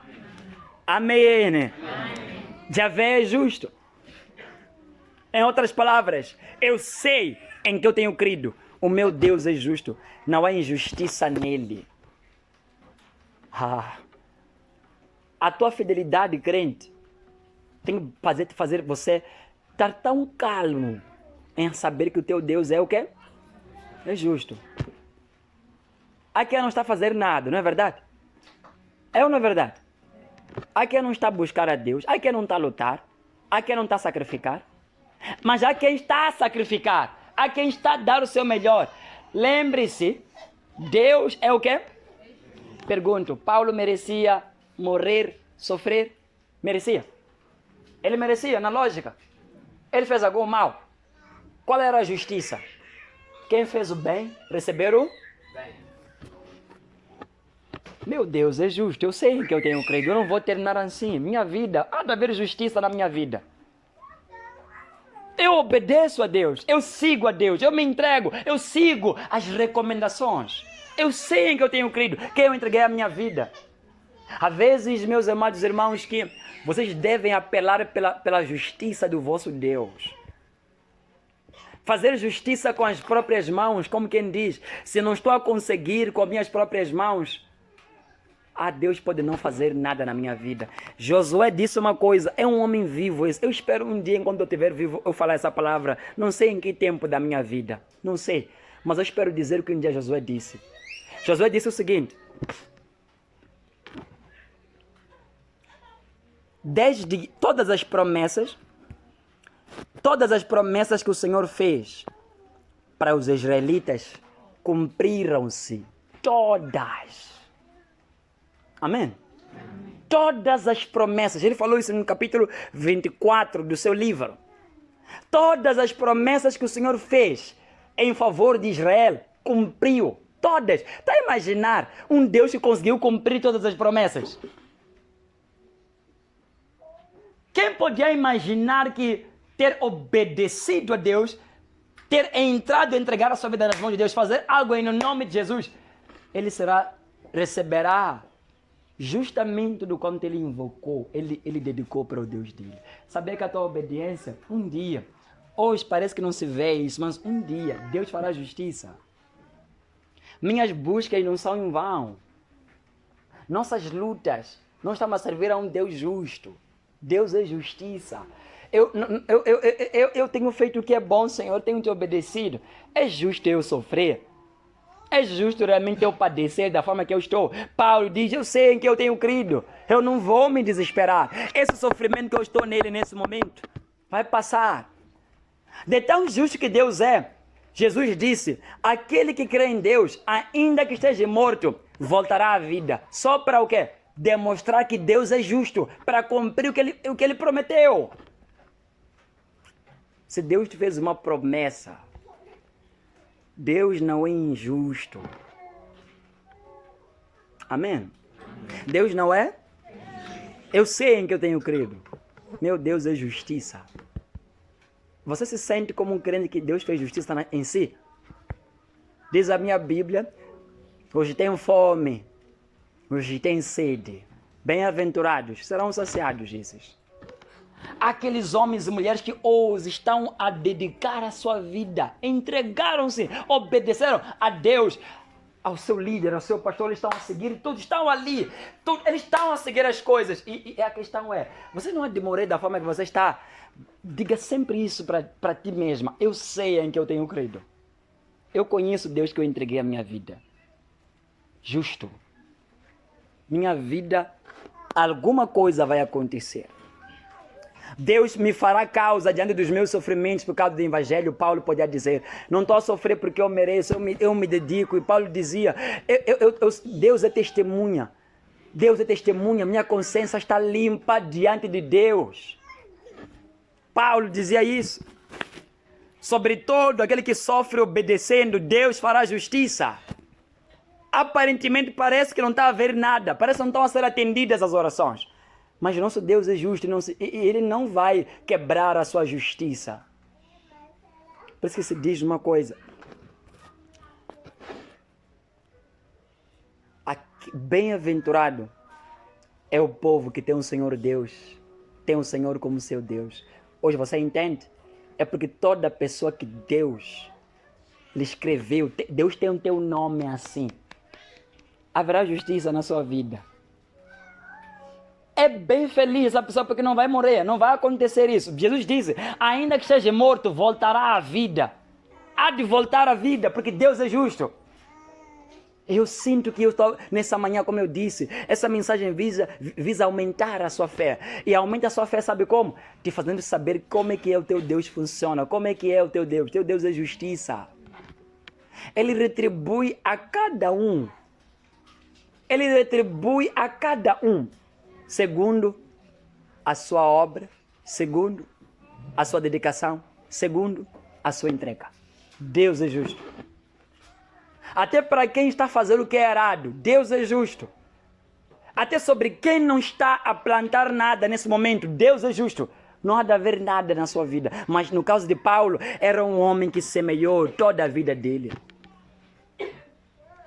Amém. Amém. Javé é justo. Em outras palavras, eu sei em que eu tenho crido. O meu Deus é justo. Não há injustiça nele. A tua fidelidade, crente, tem que fazer você estar tão calmo em saber que o teu Deus é o quê? É justo. Há quem não está a fazer nada, não é verdade? É ou não é verdade? Há quem não está a buscar a Deus, há quem não está a lutar, há quem não está a sacrificar, mas há quem está a sacrificar, há quem está a dar o seu melhor. Lembre-se, Deus é o quê? Pergunto, Paulo merecia morrer, sofrer? Merecia? Ele merecia, na lógica. Ele fez algum mal? Qual era a justiça? Quem fez o bem, receber o bem. Meu Deus, é justo, eu sei que eu tenho crido, eu não vou terminar assim. Minha vida, há de haver justiça na minha vida. Eu obedeço a Deus, eu sigo a Deus, eu me entrego, eu sigo as recomendações. Eu sei que eu tenho crido, que eu entreguei a minha vida. Há vezes, meus amados irmãos, que vocês devem apelar pela justiça do vosso Deus. Fazer justiça com as próprias mãos, como quem diz: se não estou a conseguir com as minhas próprias mãos, Deus pode não fazer nada na minha vida. Josué disse uma coisa: é um homem vivo. Eu espero um dia, enquanto eu estiver vivo, eu falar essa palavra. Não sei em que tempo da minha vida, não sei, mas eu espero dizer o que um dia Josué disse. Josué disse o seguinte: desde todas as promessas que o Senhor fez para os israelitas, cumpriram-se todas. Amém? todas as promessas, ele falou isso no capítulo 24 do seu livro. Todas as promessas que o Senhor fez em favor de Israel, cumpriu. Todas. Está a imaginar um Deus que conseguiu cumprir todas as promessas? Quem podia imaginar que ter obedecido a Deus, ter entrado e entregar a sua vida nas mãos de Deus, fazer algo em nome de Jesus, ele receberá justamente do quanto ele invocou, ele dedicou para o Deus dele. Sabia que a tua obediência, um dia, hoje parece que não se vê isso, mas um dia Deus fará justiça. Minhas buscas não são em vão. Nossas lutas não estão a servir a um Deus justo. Deus é justiça. Eu tenho feito o que é bom, Senhor, tenho te obedecido. É justo eu sofrer? É justo realmente eu padecer da forma que eu estou? Paulo diz, eu sei em que eu tenho crido. Eu não vou me desesperar. Esse sofrimento que eu estou nele nesse momento vai passar. De tão justo que Deus é, Jesus disse, aquele que crê em Deus, ainda que esteja morto, voltará à vida. Só para o quê? Demonstrar que Deus é justo, para cumprir o que ele prometeu. Se Deus te fez uma promessa, Deus não é injusto. Amém? Deus não é? Eu sei em que eu tenho crido. Meu Deus é justiça. Você se sente como um crente que Deus fez justiça em si? Diz a minha Bíblia, hoje tenho fome, hoje tenho sede. Bem-aventurados serão saciados, esses. Aqueles homens e mulheres que hoje estão a dedicar a sua vida, entregaram-se, obedeceram a Deus, ao seu líder, ao seu pastor, eles estão a seguir, todos estão ali, eles estão a seguir as coisas. E a questão é, você não há de morrer da forma que você está. Diga sempre isso para ti mesma. Eu sei em que eu tenho crido. Eu conheço Deus que eu entreguei a minha vida. Justo. Minha vida, alguma coisa vai acontecer. Deus me fará causa diante dos meus sofrimentos por causa do Evangelho. Paulo podia dizer, não estou a sofrer porque eu mereço, eu me dedico. E Paulo dizia, Deus é testemunha. Deus é testemunha, minha consciência está limpa diante de Deus. Paulo dizia isso. Sobretudo aquele que sofre obedecendo, Deus fará justiça. Aparentemente parece que não está a haver nada, parece que não estão a ser atendidas as orações. Mas nosso Deus é justo e Ele não vai quebrar a sua justiça. Por isso que se diz uma coisa. Bem-aventurado é o povo que tem um Senhor Deus, tem um Senhor como seu Deus. Hoje você entende? É porque toda pessoa que Deus lhe escreveu, Deus tem o teu nome assim. Haverá justiça na sua vida. É bem feliz a pessoa porque não vai morrer, não vai acontecer isso. Jesus disse, ainda que esteja morto, voltará à vida. Há de voltar à vida, porque Deus é justo. Eu sinto que eu estou, nessa manhã, como eu disse, essa mensagem visa aumentar a sua fé. E aumenta a sua fé, sabe como? Te fazendo saber como é que é o teu Deus funciona, como é que é o teu Deus. Teu Deus é justiça. Ele retribui a cada um. Ele retribui a cada um, segundo a sua obra, segundo a sua dedicação, segundo a sua entrega. Deus é justo. Até para quem está fazendo o que é errado, Deus é justo. Até sobre quem não está a plantar nada nesse momento, Deus é justo. Não há de haver nada na sua vida. Mas no caso de Paulo, era um homem que semeou toda a vida dele.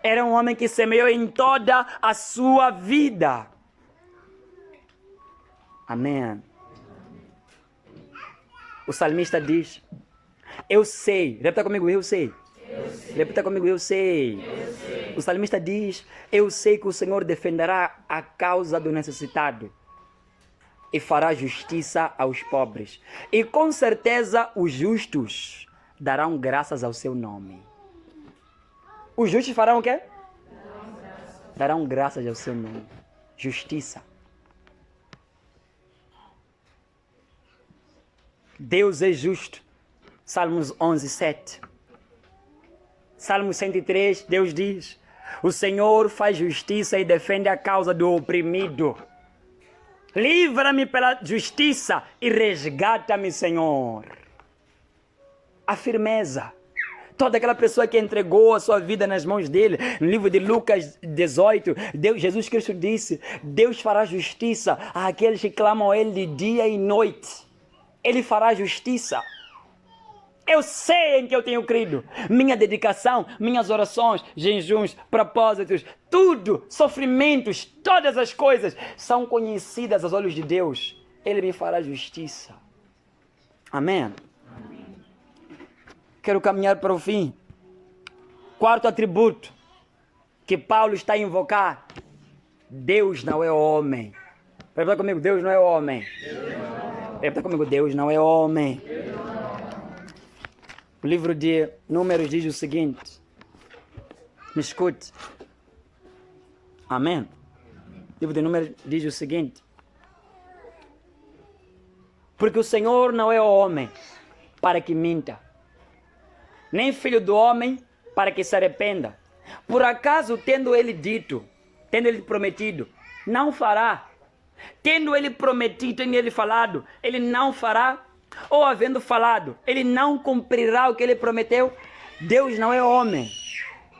Era um homem que semeou em toda a sua vida. Amém. O salmista diz, eu sei. Repita comigo, eu sei. Repita comigo, eu sei. O salmista diz, eu sei que o Senhor defenderá a causa do necessitado e fará justiça aos pobres. E com certeza os justos darão graças ao seu nome. Os justos farão o quê? Darão graças ao seu nome. Justiça. Deus é justo. Salmos 11, 7. Salmo 103, Deus diz, o Senhor faz justiça e defende a causa do oprimido. Livra-me pela justiça e resgata-me, Senhor. A firmeza. Toda aquela pessoa que entregou a sua vida nas mãos dele, no livro de Lucas 18, Jesus Cristo disse: Deus fará justiça àqueles que clamam a ele de dia e noite. Ele fará justiça. Eu sei em que eu tenho crido. Minha dedicação, minhas orações, jejuns, propósitos, tudo, sofrimentos, todas as coisas são conhecidas aos olhos de Deus. Ele me fará justiça. Amém? Quero caminhar para o fim. Quarto atributo que Paulo está a invocar: Deus não é homem. Repita comigo: Deus não é homem. Repita comigo: Deus não é homem. O livro de Números diz o seguinte. Me escute. Amém? O livro de Números diz o seguinte: porque o Senhor não é homem para que minta, nem filho do homem para que se arrependa. Por acaso, tendo ele dito, tendo ele prometido, não fará? Tendo ele prometido, tendo ele falado, ele não fará? Ou havendo falado, ele não cumprirá o que ele prometeu? Deus não é homem.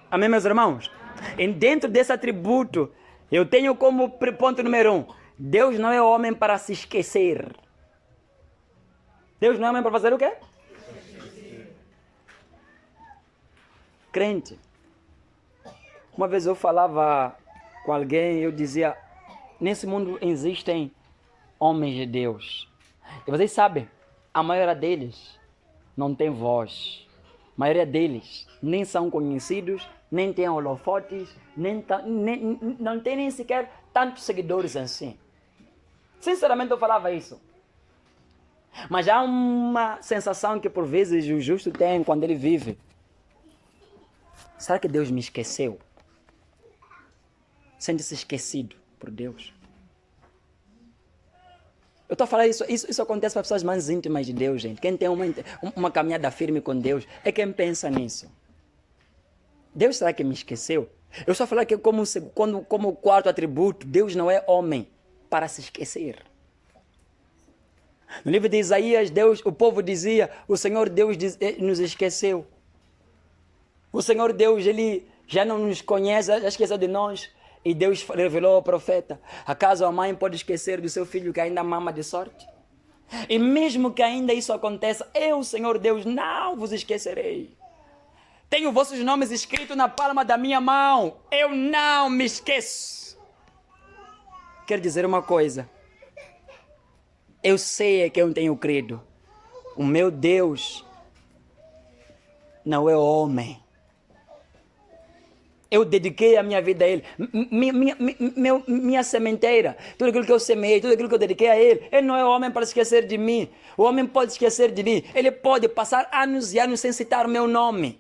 Amém, meus irmãos? E dentro desse atributo, eu tenho como ponto número 1, Deus não é homem para se esquecer. Deus não é homem para fazer o quê? Crente. Uma vez eu falava com alguém, eu dizia: nesse mundo existem homens de Deus. E vocês sabem, a maioria deles não tem voz. A maioria deles nem são conhecidos, nem têm holofotes, não tem nem sequer tantos seguidores assim. Sinceramente eu falava isso. Mas há uma sensação que por vezes o justo tem quando ele vive. Será que Deus me esqueceu? Sente-se esquecido por Deus. Eu estou a falar isso acontece para pessoas mais íntimas de Deus, gente. Quem tem uma caminhada firme com Deus é quem pensa nisso. Deus, será que me esqueceu? Eu estou a falar que como quarto atributo, Deus não é homem para se esquecer. No livro de Isaías, o povo dizia: o Senhor Deus nos esqueceu. O Senhor Deus, ele já não nos conhece, já esqueceu de nós. E Deus revelou ao profeta: acaso a mãe pode esquecer do seu filho que ainda mama de sorte? E mesmo que ainda isso aconteça, eu, Senhor Deus, não vos esquecerei. Tenho vossos nomes escritos na palma da minha mão. Eu não me esqueço. Quero dizer uma coisa. Eu sei que eu tenho crido. O meu Deus não é homem. Eu dediquei a minha vida a Ele. Minha sementeira, tudo aquilo que eu semeei, tudo aquilo que eu dediquei a Ele. Ele não é homem para esquecer de mim. O homem pode esquecer de mim. Ele pode passar anos e anos sem citar o meu nome.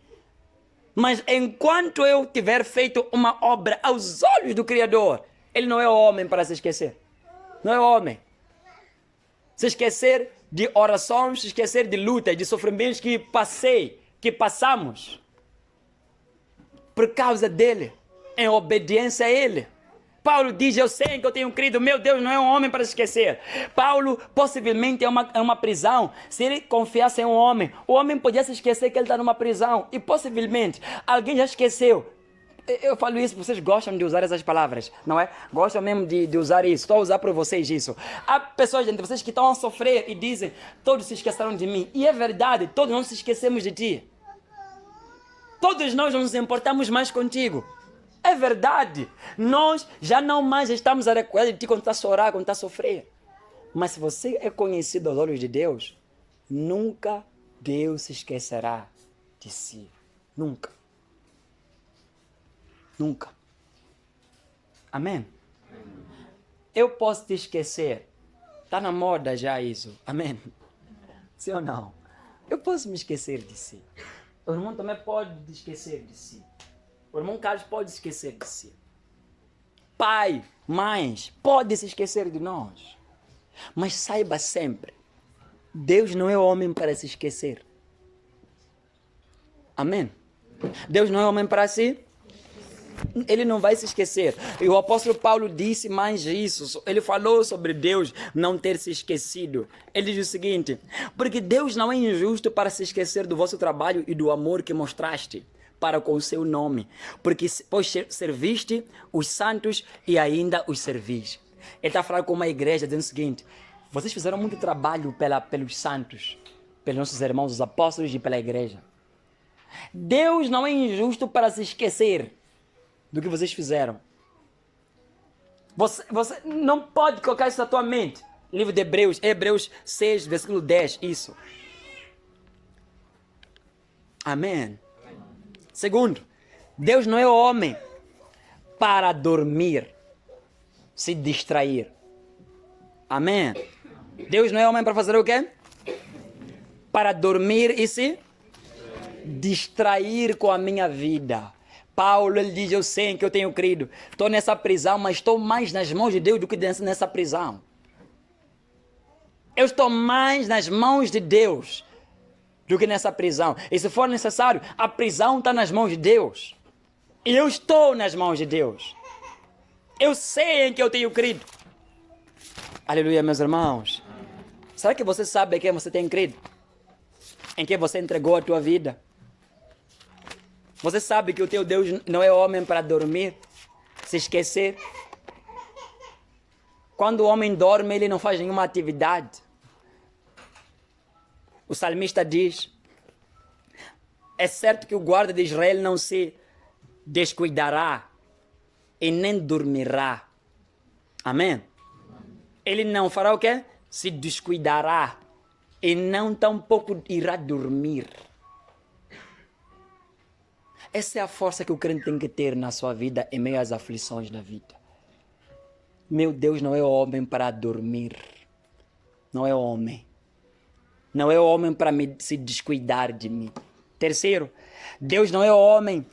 Mas enquanto eu tiver feito uma obra aos olhos do Criador, Ele não é homem para se esquecer. Não é homem. Se esquecer de orações, se esquecer de lutas, de sofrimentos que passamos por causa dele, em obediência a ele. Paulo diz: eu sei que eu tenho crido, meu Deus não é um homem para se esquecer. Paulo possivelmente é uma prisão. Se ele confiasse em um homem, o homem podia se esquecer que ele está numa prisão. E possivelmente alguém já esqueceu. Eu falo isso, vocês gostam de usar essas palavras, não é? Gostam mesmo de usar isso. Estou a usar para vocês isso. Há pessoas entre vocês que estão a sofrer e dizem: todos se esqueceram de mim. E é verdade, todos nós se esquecemos de ti. Todos nós não nos importamos mais contigo. É verdade. Nós já não mais estamos a recordar de ti quando está a chorar, quando está a sofrer. Mas se você é conhecido aos olhos de Deus, nunca Deus se esquecerá de si. Nunca. Nunca. Amém? Eu posso te esquecer. Está na moda já isso. Amém? Sim ou não? Eu posso me esquecer de si. O irmão também pode esquecer de si. O irmão Carlos pode esquecer de si. Pai, mães, pode se esquecer de nós. Mas saiba sempre, Deus não é homem para se esquecer. Amém? Deus não é homem para si? Ele não vai se esquecer. E o apóstolo Paulo disse mais isso. Ele falou sobre Deus não ter se esquecido. Ele diz o seguinte: porque Deus não é injusto para se esquecer do vosso trabalho e do amor que mostraste para com o seu nome, porque pois serviste os santos e ainda os servis. Ele está falando com uma igreja dizendo o seguinte: vocês fizeram muito trabalho pelos santos, pelos nossos irmãos, os apóstolos, e pela igreja. Deus não é injusto para se esquecer do que vocês fizeram. Você não pode colocar isso na tua mente. Livro de Hebreus, Hebreus 6, versículo 10, isso. Amém. Segundo, Deus não é homem para dormir, se distrair. Amém. Deus não é homem para fazer o quê? Para dormir e se distrair com a minha vida. Paulo, ele diz: eu sei que eu tenho crido, estou nessa prisão, mas estou mais nas mãos de Deus do que nessa prisão. Eu estou mais nas mãos de Deus do que nessa prisão. E se for necessário, a prisão está nas mãos de Deus. E eu estou nas mãos de Deus. Eu sei em que eu tenho crido. Aleluia, meus irmãos. Será que você sabe em quem você tem crido? Em quem você entregou a tua vida? Você sabe que o teu Deus não é homem para dormir, se esquecer? Quando o homem dorme, ele não faz nenhuma atividade. O salmista diz: é certo que o guarda de Israel não se descuidará e nem dormirá. Amém? Ele não fará o quê? Se descuidará e não tampouco irá dormir. Essa é a força que o crente tem que ter na sua vida em meio às aflições da vida. Meu Deus não é homem para dormir. Não é homem. Não é homem para se descuidar de mim. Terceiro, Deus não é homem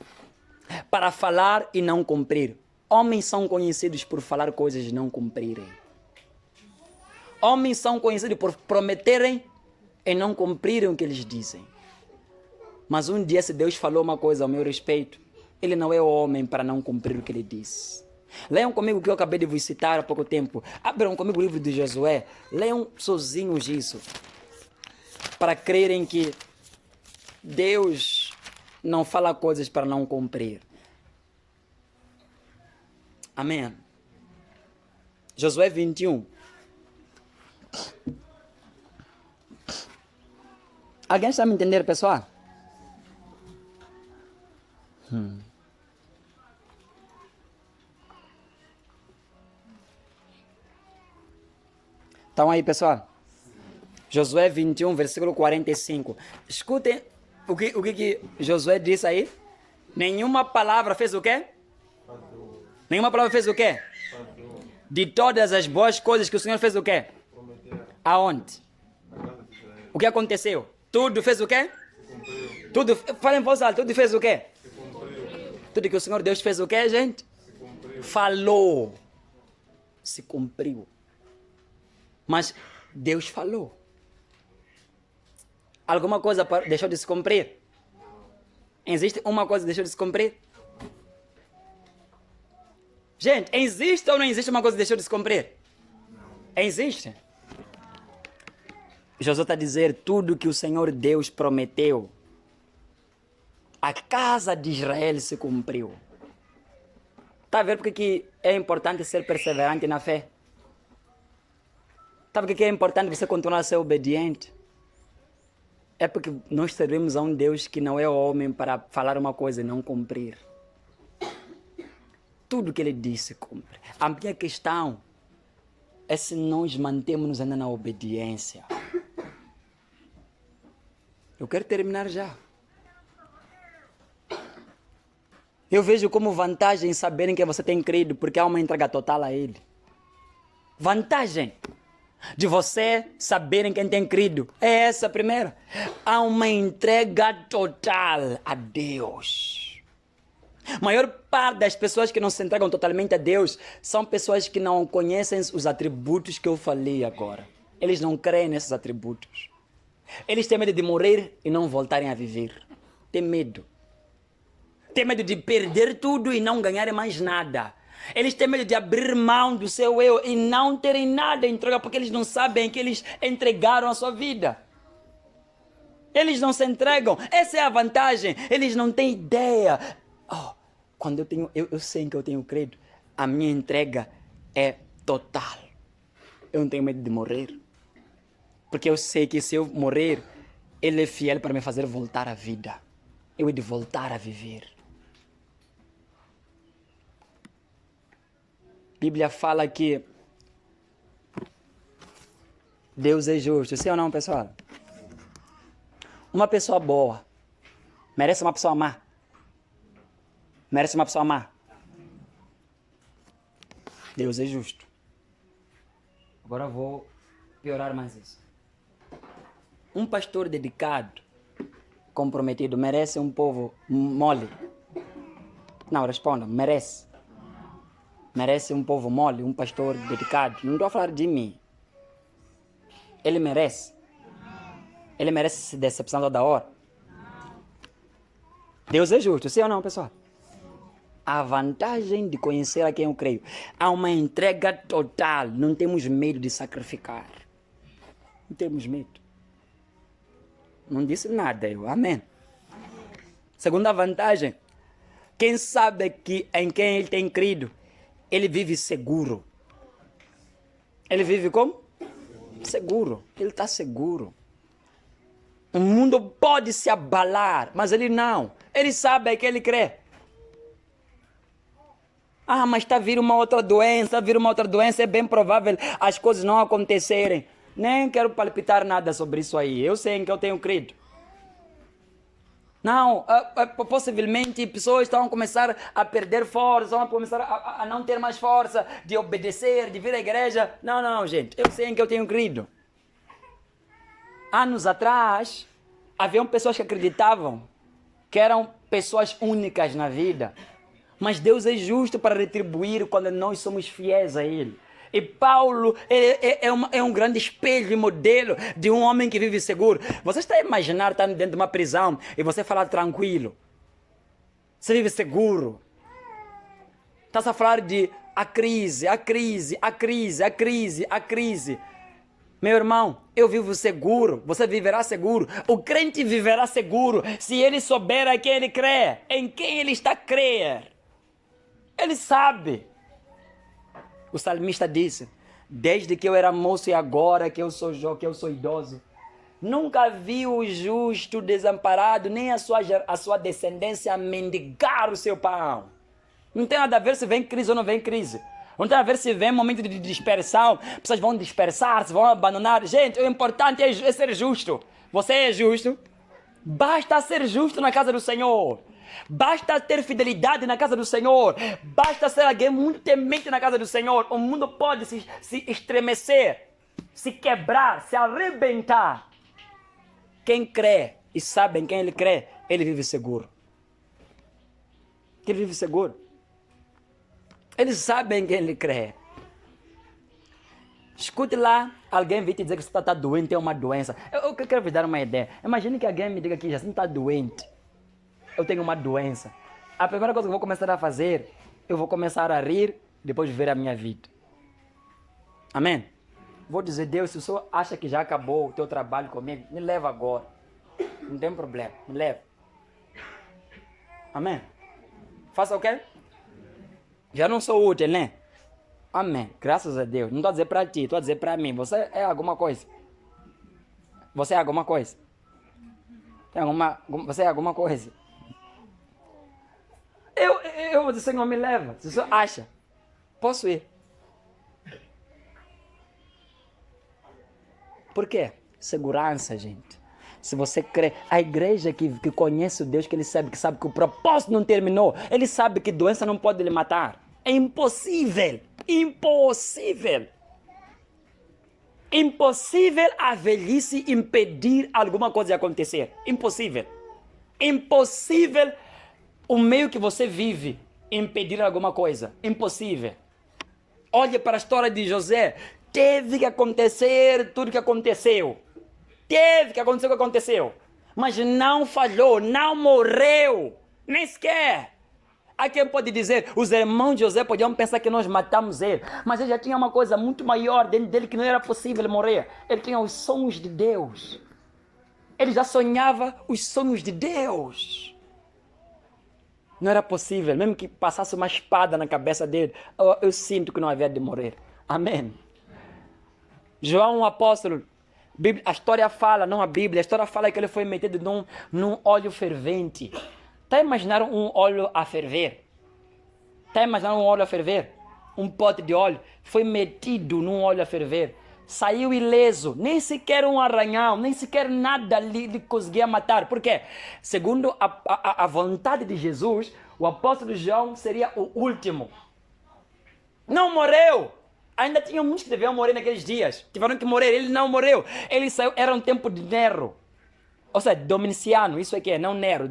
para falar e não cumprir. Homens são conhecidos por falar coisas e não cumprirem. Homens são conhecidos por prometerem e não cumprirem o que eles dizem. Mas um dia, se Deus falou uma coisa ao meu respeito, Ele não é homem para não cumprir o que Ele disse. Leiam comigo o que eu acabei de vos citar há pouco tempo. Abram comigo o livro de Josué. Leiam sozinhos isso, para crerem que Deus não fala coisas para não cumprir. Amém. Josué 21. Alguém está me entendendo, pessoal? Estão aí, pessoal? Josué 21, versículo 45. Escutem o que Josué disse aí. Nenhuma palavra fez o quê? Faltou. Nenhuma palavra fez o quê? Faltou. De todas as boas coisas que o Senhor fez o quê? Prometeu. Aonde? O que aconteceu? Tudo fez o quê? Tudo, fala em voz alta, tudo fez o quê? Tudo que o Senhor Deus fez o quê, gente? Falou. Se cumpriu. Mas Deus falou. Alguma coisa deixou de se cumprir? Existe uma coisa que deixou de se cumprir? Gente, existe ou não existe uma coisa que deixou de se cumprir? Existe. Josué está a dizer: tudo que o Senhor Deus prometeu, a casa de Israel se cumpriu. Está a ver porque que é importante ser perseverante na fé? Está a ver porque é importante você continuar a ser obediente? É porque nós servimos a um Deus que não é homem para falar uma coisa e não cumprir. Tudo que Ele disse cumpre. A minha questão é se nós mantemos ainda na obediência. Eu quero terminar já. Eu vejo como vantagem saberem que você tem crido, porque há uma entrega total a Ele. Vantagem de você saberem quem tem crido é essa primeira. Há uma entrega total a Deus. A maior parte das pessoas que não se entregam totalmente a Deus são pessoas que não conhecem os atributos que eu falei agora. Eles não creem nesses atributos. Eles têm medo de morrer e não voltarem a viver. Tem medo. têm medo de perder tudo e não ganharem mais nada. Eles têm medo de abrir mão do seu eu e não terem nada em troca, porque eles não sabem que eles entregaram a sua vida. Eles não se entregam. Essa é a vantagem. Eles não têm ideia. Oh, quando eu sei que eu tenho credo, a minha entrega é total. Eu não tenho medo de morrer. Porque eu sei que se eu morrer, Ele é fiel para me fazer voltar à vida. Eu hei de voltar a viver. A Bíblia fala que Deus é justo. Sim ou não, pessoal? Uma pessoa boa merece uma pessoa má. Merece uma pessoa má. Deus é justo. Agora eu vou piorar mais isso. Um pastor dedicado, comprometido, merece um povo mole? Não, responda, merece. Merece um povo mole, um pastor dedicado? Não estou a falar de mim. Ele merece. Ele merece se decepção toda hora. Deus é justo, sim ou não, pessoal? A vantagem de conhecer a quem eu creio. Há uma entrega total. Não temos medo de sacrificar. Não temos medo. Não disse nada eu. Amém. Segunda vantagem. Quem sabe que em quem ele tem crido, ele vive seguro. Ele vive como? Seguro. Ele está seguro. O mundo pode se abalar, mas ele não. Ele sabe que ele crê. Ah, mas está a vir uma outra doença, é bem provável as coisas não acontecerem. Nem quero palpitar nada sobre isso aí. Eu sei em que eu tenho crido. Não, possivelmente pessoas estão a começar a perder força, estão a começar a não ter mais força de obedecer, de vir à igreja. Não, gente, eu sei em que eu tenho crido. Anos atrás, haviam pessoas que acreditavam que eram pessoas únicas na vida. Mas Deus é justo para retribuir quando nós somos fiéis a Ele. E Paulo é um grande espelho e modelo de um homem que vive seguro. Você está a imaginar estar dentro de uma prisão e você falar tranquilo. Você vive seguro. Está a falar de a crise. Meu irmão, eu vivo seguro, você viverá seguro. O crente viverá seguro se ele souber a quem ele crê, em quem ele está a crer. Ele sabe. O salmista disse, desde que eu era moço e agora que eu sou idoso, nunca vi o justo desamparado, nem a sua descendência mendigar o seu pão. Não tem nada a ver se vem crise ou não vem crise. Não tem a ver se vem momento de dispersão, pessoas vão dispersar-se, vão abandonar. Gente, o importante é ser justo. Você é justo? Basta ser justo na casa do Senhor. Basta ter fidelidade na casa do Senhor. Basta ser alguém muito temente na casa do Senhor. O mundo pode se estremecer, se quebrar, se arrebentar. Quem crê e sabe em quem ele crê, ele vive seguro. Ele vive seguro. Ele sabe em quem ele crê. Escute lá, alguém vir te dizer que você está doente, tem uma doença. Eu quero vos dar uma ideia. Imagine que alguém me diga que já não está doente. Eu tenho uma doença. A primeira coisa que eu vou começar a fazer, eu vou começar a rir, depois ver a minha vida. Amém? Vou dizer, Deus, se o Senhor acha que já acabou o teu trabalho comigo, me leva agora. Não tem problema, me leva. Amém? Faça o quê? Já não sou útil, né? Amém. Graças a Deus. Não estou a dizer para ti, estou a dizer para mim. Você é alguma coisa? Você é alguma coisa? Você é alguma coisa? Eu vou dizer, Senhor, me leva. Se o Senhor acha, posso ir. Por quê? Segurança, gente. Se você crê, a igreja que conhece o Deus, que ele sabe que o propósito não terminou, ele sabe que doença não pode lhe matar. É impossível. Impossível. Impossível a velhice impedir alguma coisa de acontecer. Impossível. Impossível o meio que você vive impedir alguma coisa. Impossível. Olhe para a história de José. Teve que acontecer tudo que aconteceu. Teve que acontecer o que aconteceu. Mas não falhou, não morreu. Nem sequer. Há quem pode dizer, os irmãos de José podiam pensar que nós matamos ele, mas ele já tinha uma coisa muito maior dentro dele que não era possível morrer. Ele tinha os sonhos de Deus. Ele já sonhava os sonhos de Deus. Não era possível, mesmo que passasse uma espada na cabeça dele, eu sinto que não havia de morrer. Amém. João, o apóstolo, a história fala, não a Bíblia, a história fala que ele foi metido num óleo fervente. Está a imaginar um óleo a ferver? Está a imaginar um óleo a ferver? Um pote de óleo foi metido num óleo a ferver. Saiu ileso, nem sequer um arranhão, nem sequer nada lhe conseguia matar. Por quê? Segundo a vontade de Jesus, o apóstolo João seria o último. Não morreu! Ainda tinha muitos que deviam morrer naqueles dias. Tiveram que morrer, ele não morreu. Ele saiu, era um tempo de Nero. Ou seja, Dominiciano, isso aqui é, não Nero,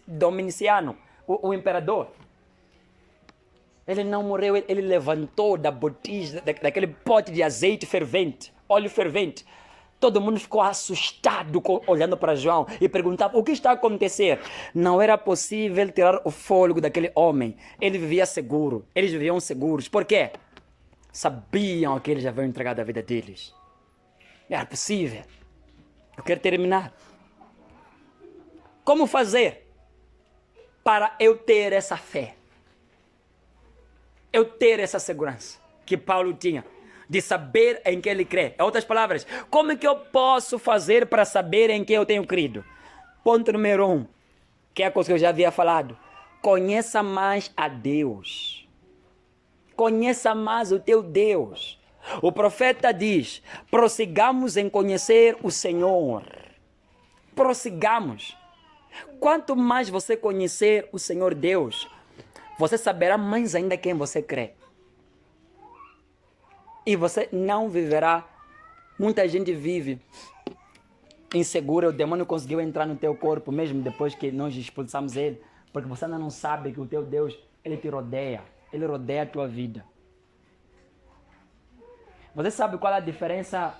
Dominiciano, o imperador. Ele não morreu, ele levantou da botija, daquele pote de azeite fervente, óleo fervente. Todo mundo ficou assustado olhando para João e perguntava o que está a acontecer. Não era possível tirar o fôlego daquele homem. Ele vivia seguro, eles viviam seguros. Por quê? Sabiam que eles já haviam entregado a vida deles. Não era possível. Eu quero terminar. Como fazer para eu ter essa fé? Eu ter essa segurança que Paulo tinha, de saber em que ele crê. Em outras palavras, como é que eu posso fazer para saber em que eu tenho crido? Ponto número 1, que é a coisa que eu já havia falado. Conheça mais a Deus. Conheça mais o teu Deus. O profeta diz, prossigamos em conhecer o Senhor. Prossigamos. Quanto mais você conhecer o Senhor Deus, você saberá mais ainda quem você crê. E você não viverá. Muita gente vive insegura. O demônio conseguiu entrar no teu corpo, mesmo depois que nós expulsamos ele. Porque você ainda não sabe que o teu Deus, ele te rodeia. Ele rodeia a tua vida. Você sabe qual é a diferença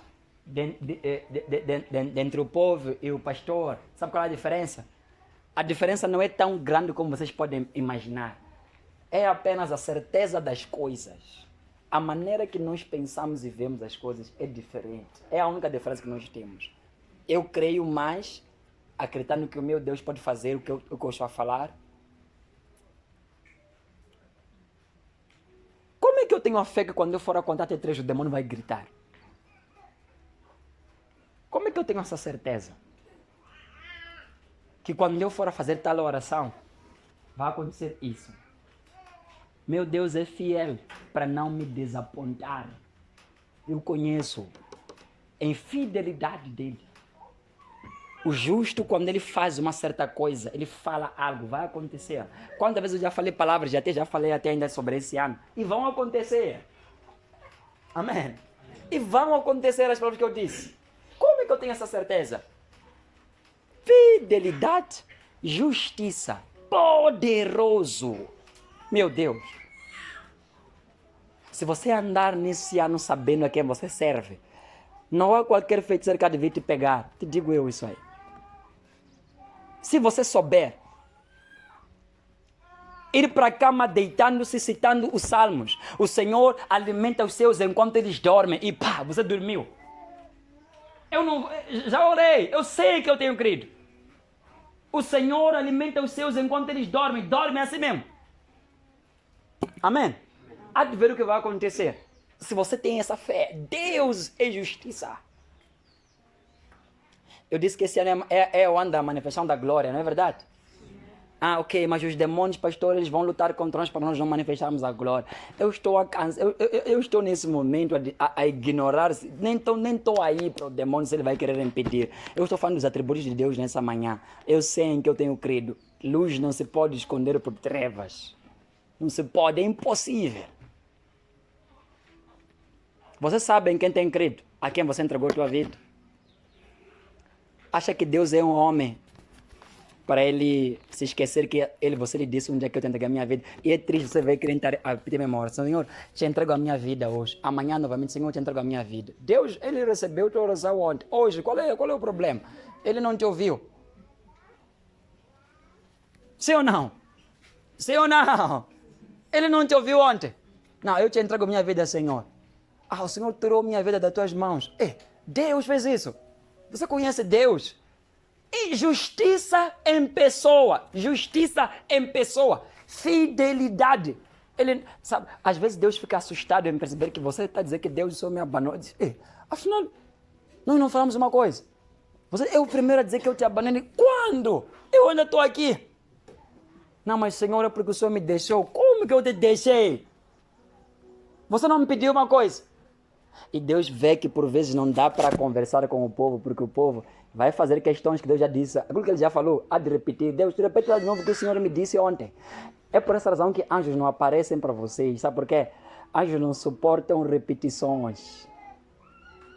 entre o povo e o pastor? Sabe qual é a diferença? A diferença não é tão grande como vocês podem imaginar. É apenas a certeza das coisas. A maneira que nós pensamos e vemos as coisas é diferente. É a única diferença que nós temos. Eu creio mais, acreditando que o meu Deus pode fazer o que eu estou a falar. Como é que eu tenho a fé que quando eu for a contar até 3 o demônio vai gritar? Como é que eu tenho essa certeza? Que quando eu for a fazer tal oração, vai acontecer isso. Meu Deus é fiel para não me desapontar. Eu conheço em fidelidade dele. O justo, quando ele faz uma certa coisa, ele fala algo, vai acontecer. Quantas vezes eu já falei palavras, já falei até ainda sobre esse ano, e vão acontecer. Amém? E vão acontecer as palavras que eu disse. Como é que eu tenho essa certeza? Fidelidade, justiça, poderoso. Meu Deus. Se você andar nesse ano sabendo a quem você serve, não há qualquer feiticeiro que há de vir te pegar. Te digo eu isso aí. Se você souber ir para a cama deitando-se, citando os salmos, o Senhor alimenta os seus enquanto eles dormem e pá, você dormiu. Já orei, eu sei que eu tenho crido. O Senhor alimenta os seus enquanto eles dormem. Dorme assim mesmo. Amém? Há de ver o que vai acontecer. Se você tem essa fé, Deus é justiça. Eu disse que esse ano é o ano da manifestação da glória, não é verdade? Ah, ok, mas os demônios, pastores, eles vão lutar contra nós para nós não manifestarmos a glória. Eu estou nesse momento a ignorar, nem estou aí para o demônio se ele vai querer impedir. Eu estou falando dos atributos de Deus nessa manhã. Eu sei em que eu tenho crido. Luz não se pode esconder por trevas. Não se pode, é impossível. Você sabe em quem tem crido? A quem você entregou a tua vida? Acha que Deus é um homem para ele se esquecer que você lhe disse um dia que eu te entreguei a minha vida? E é triste você ver querer pedir memória. Senhor, te entrego a minha vida hoje. Amanhã novamente, Senhor, te entrego a minha vida. Deus, ele recebeu tua oração ontem. Hoje, qual é o problema? Ele não te ouviu. Sim ou não? Sim ou não? Ele não te ouviu ontem? Não, eu te entrego minha vida, Senhor. O Senhor tirou minha vida das tuas mãos. Deus fez isso. Você conhece Deus? E justiça em pessoa. Justiça em pessoa. Fidelidade. Ele, sabe, às vezes Deus fica assustado em perceber que você está dizendo que Deus só me abandonou. Diz, afinal, nós não falamos uma coisa. Você é o primeiro a dizer que eu te abandonei. Quando? Eu ainda estou aqui. Não, mas Senhor, é porque o Senhor me deixou. Como que eu te deixei? Você não me pediu uma coisa. E Deus vê que por vezes não dá para conversar com o povo, porque o povo vai fazer questões que Deus já disse. Aquilo que ele já falou, há de repetir. Deus, repete lá de novo o que o Senhor me disse ontem. É por essa razão que anjos não aparecem para vocês. Sabe por quê? Anjos não suportam repetições.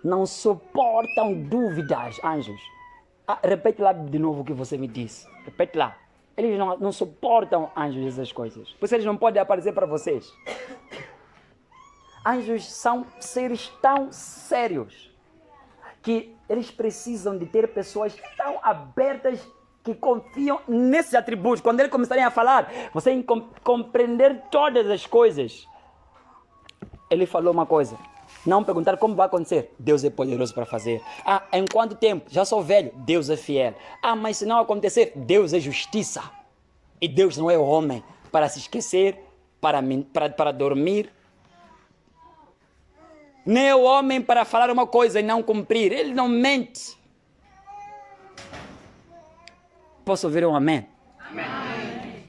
Não suportam dúvidas, anjos. Repete lá de novo o que você me disse. Repete lá. Eles não suportam, anjos, essas coisas. Por isso eles não podem aparecer para vocês. Anjos são seres tão sérios que eles precisam de ter pessoas tão abertas que confiam nesses atributos. Quando eles começarem a falar, você tem que compreender todas as coisas. Ele falou uma coisa. Não perguntar como vai acontecer. Deus é poderoso para fazer. Em quanto tempo? Já sou velho. Deus é fiel. Mas se não acontecer, Deus é justiça. E Deus não é homem para se esquecer, para dormir. Nem é o homem para falar uma coisa e não cumprir. Ele não mente. Posso ouvir um amém? Amém.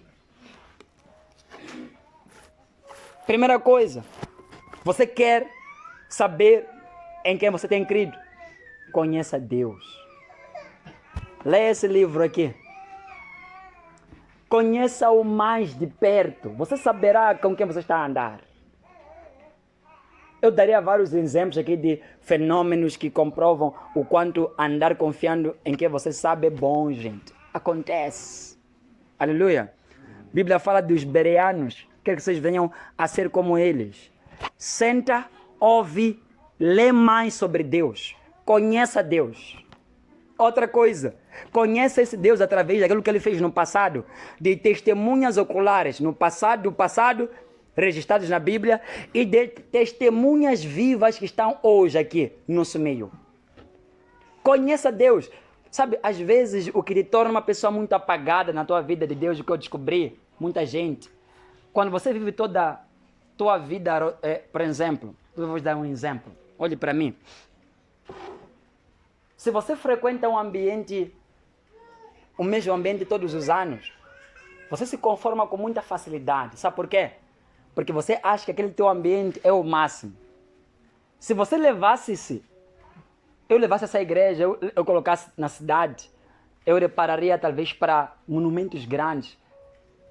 Primeira coisa. Você quer saber em quem você tem crido? Conheça Deus. Leia esse livro aqui. Conheça-o mais de perto. Você saberá com quem você está a andar. Eu daria vários exemplos aqui de fenômenos que comprovam o quanto andar confiando em quem você sabe é bom, gente. Acontece. Aleluia. A Bíblia fala dos bereanos. Quer que vocês venham a ser como eles. Senta, ouve, lê mais sobre Deus. Conheça Deus. Outra coisa, conheça esse Deus através daquilo que ele fez no passado, de testemunhas oculares no passado, registradas na Bíblia, e de testemunhas vivas que estão hoje aqui no nosso meio. Conheça Deus. Sabe, às vezes o que te torna uma pessoa muito apagada na tua vida de Deus, o que eu descobri, muita gente, quando você vive toda a tua vida, por exemplo, eu vou dar um exemplo, olhe para mim. Se você frequenta um ambiente, o mesmo ambiente todos os anos, você se conforma com muita facilidade. Sabe por quê? Porque você acha que aquele teu ambiente é o máximo. Se você eu levasse essa igreja, eu colocasse na cidade, eu repararia talvez para monumentos grandes,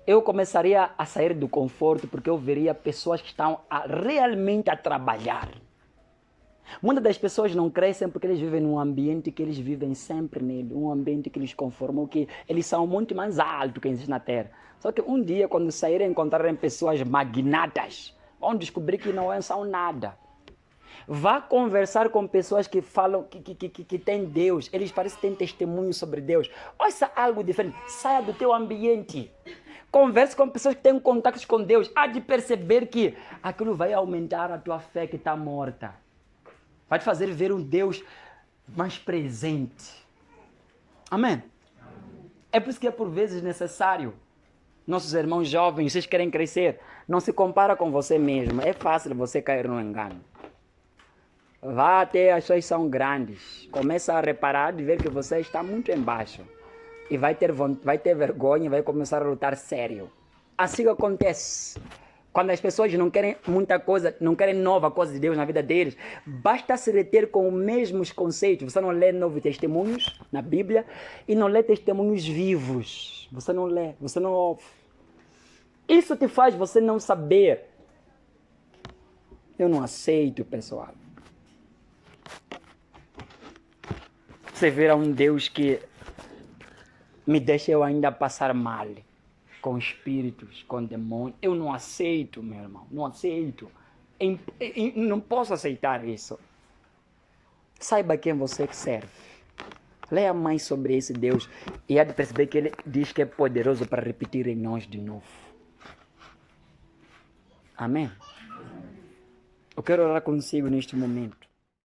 eu começaria a sair do conforto porque eu veria pessoas que estão realmente a trabalhar. Muitas das pessoas não crescem porque eles vivem num ambiente que eles vivem sempre nele, um ambiente que eles conformam, que eles são muito mais altos que existe na Terra. Só que um dia, quando saírem e encontrarem pessoas magnatas, vão descobrir que não são nada. Vá conversar com pessoas que falam que têm Deus, eles parecem que têm testemunho sobre Deus. Ouça algo diferente, saia do teu ambiente. Converse com pessoas que têm contatos com Deus. Há de perceber que aquilo vai aumentar a tua fé que está morta. Vai te fazer ver um Deus mais presente. Amém? É por isso que é por vezes necessário. Nossos irmãos jovens, vocês querem crescer, não se compara com você mesmo. É fácil você cair no engano. Vá até as coisas são grandes. Começa a reparar de ver que você está muito embaixo. E vai ter vergonha, vai começar a lutar sério. Assim que acontece. Quando as pessoas não querem muita coisa, não querem nova coisa de Deus na vida deles, basta se reter com os mesmos conceitos. Você não lê novos testemunhos na Bíblia e não lê testemunhos vivos. Você não lê, você não ouve. Isso te faz você não saber. Eu não aceito, pessoal. Você verá um Deus que me deixa eu ainda passar mal. Com espíritos, com demônios. Eu não aceito, meu irmão. Não aceito. Não posso aceitar isso. Saiba quem você serve. Leia mais sobre esse Deus e há de perceber que Ele diz que é poderoso para repetir em nós de novo. Amém? Eu quero orar consigo neste momento.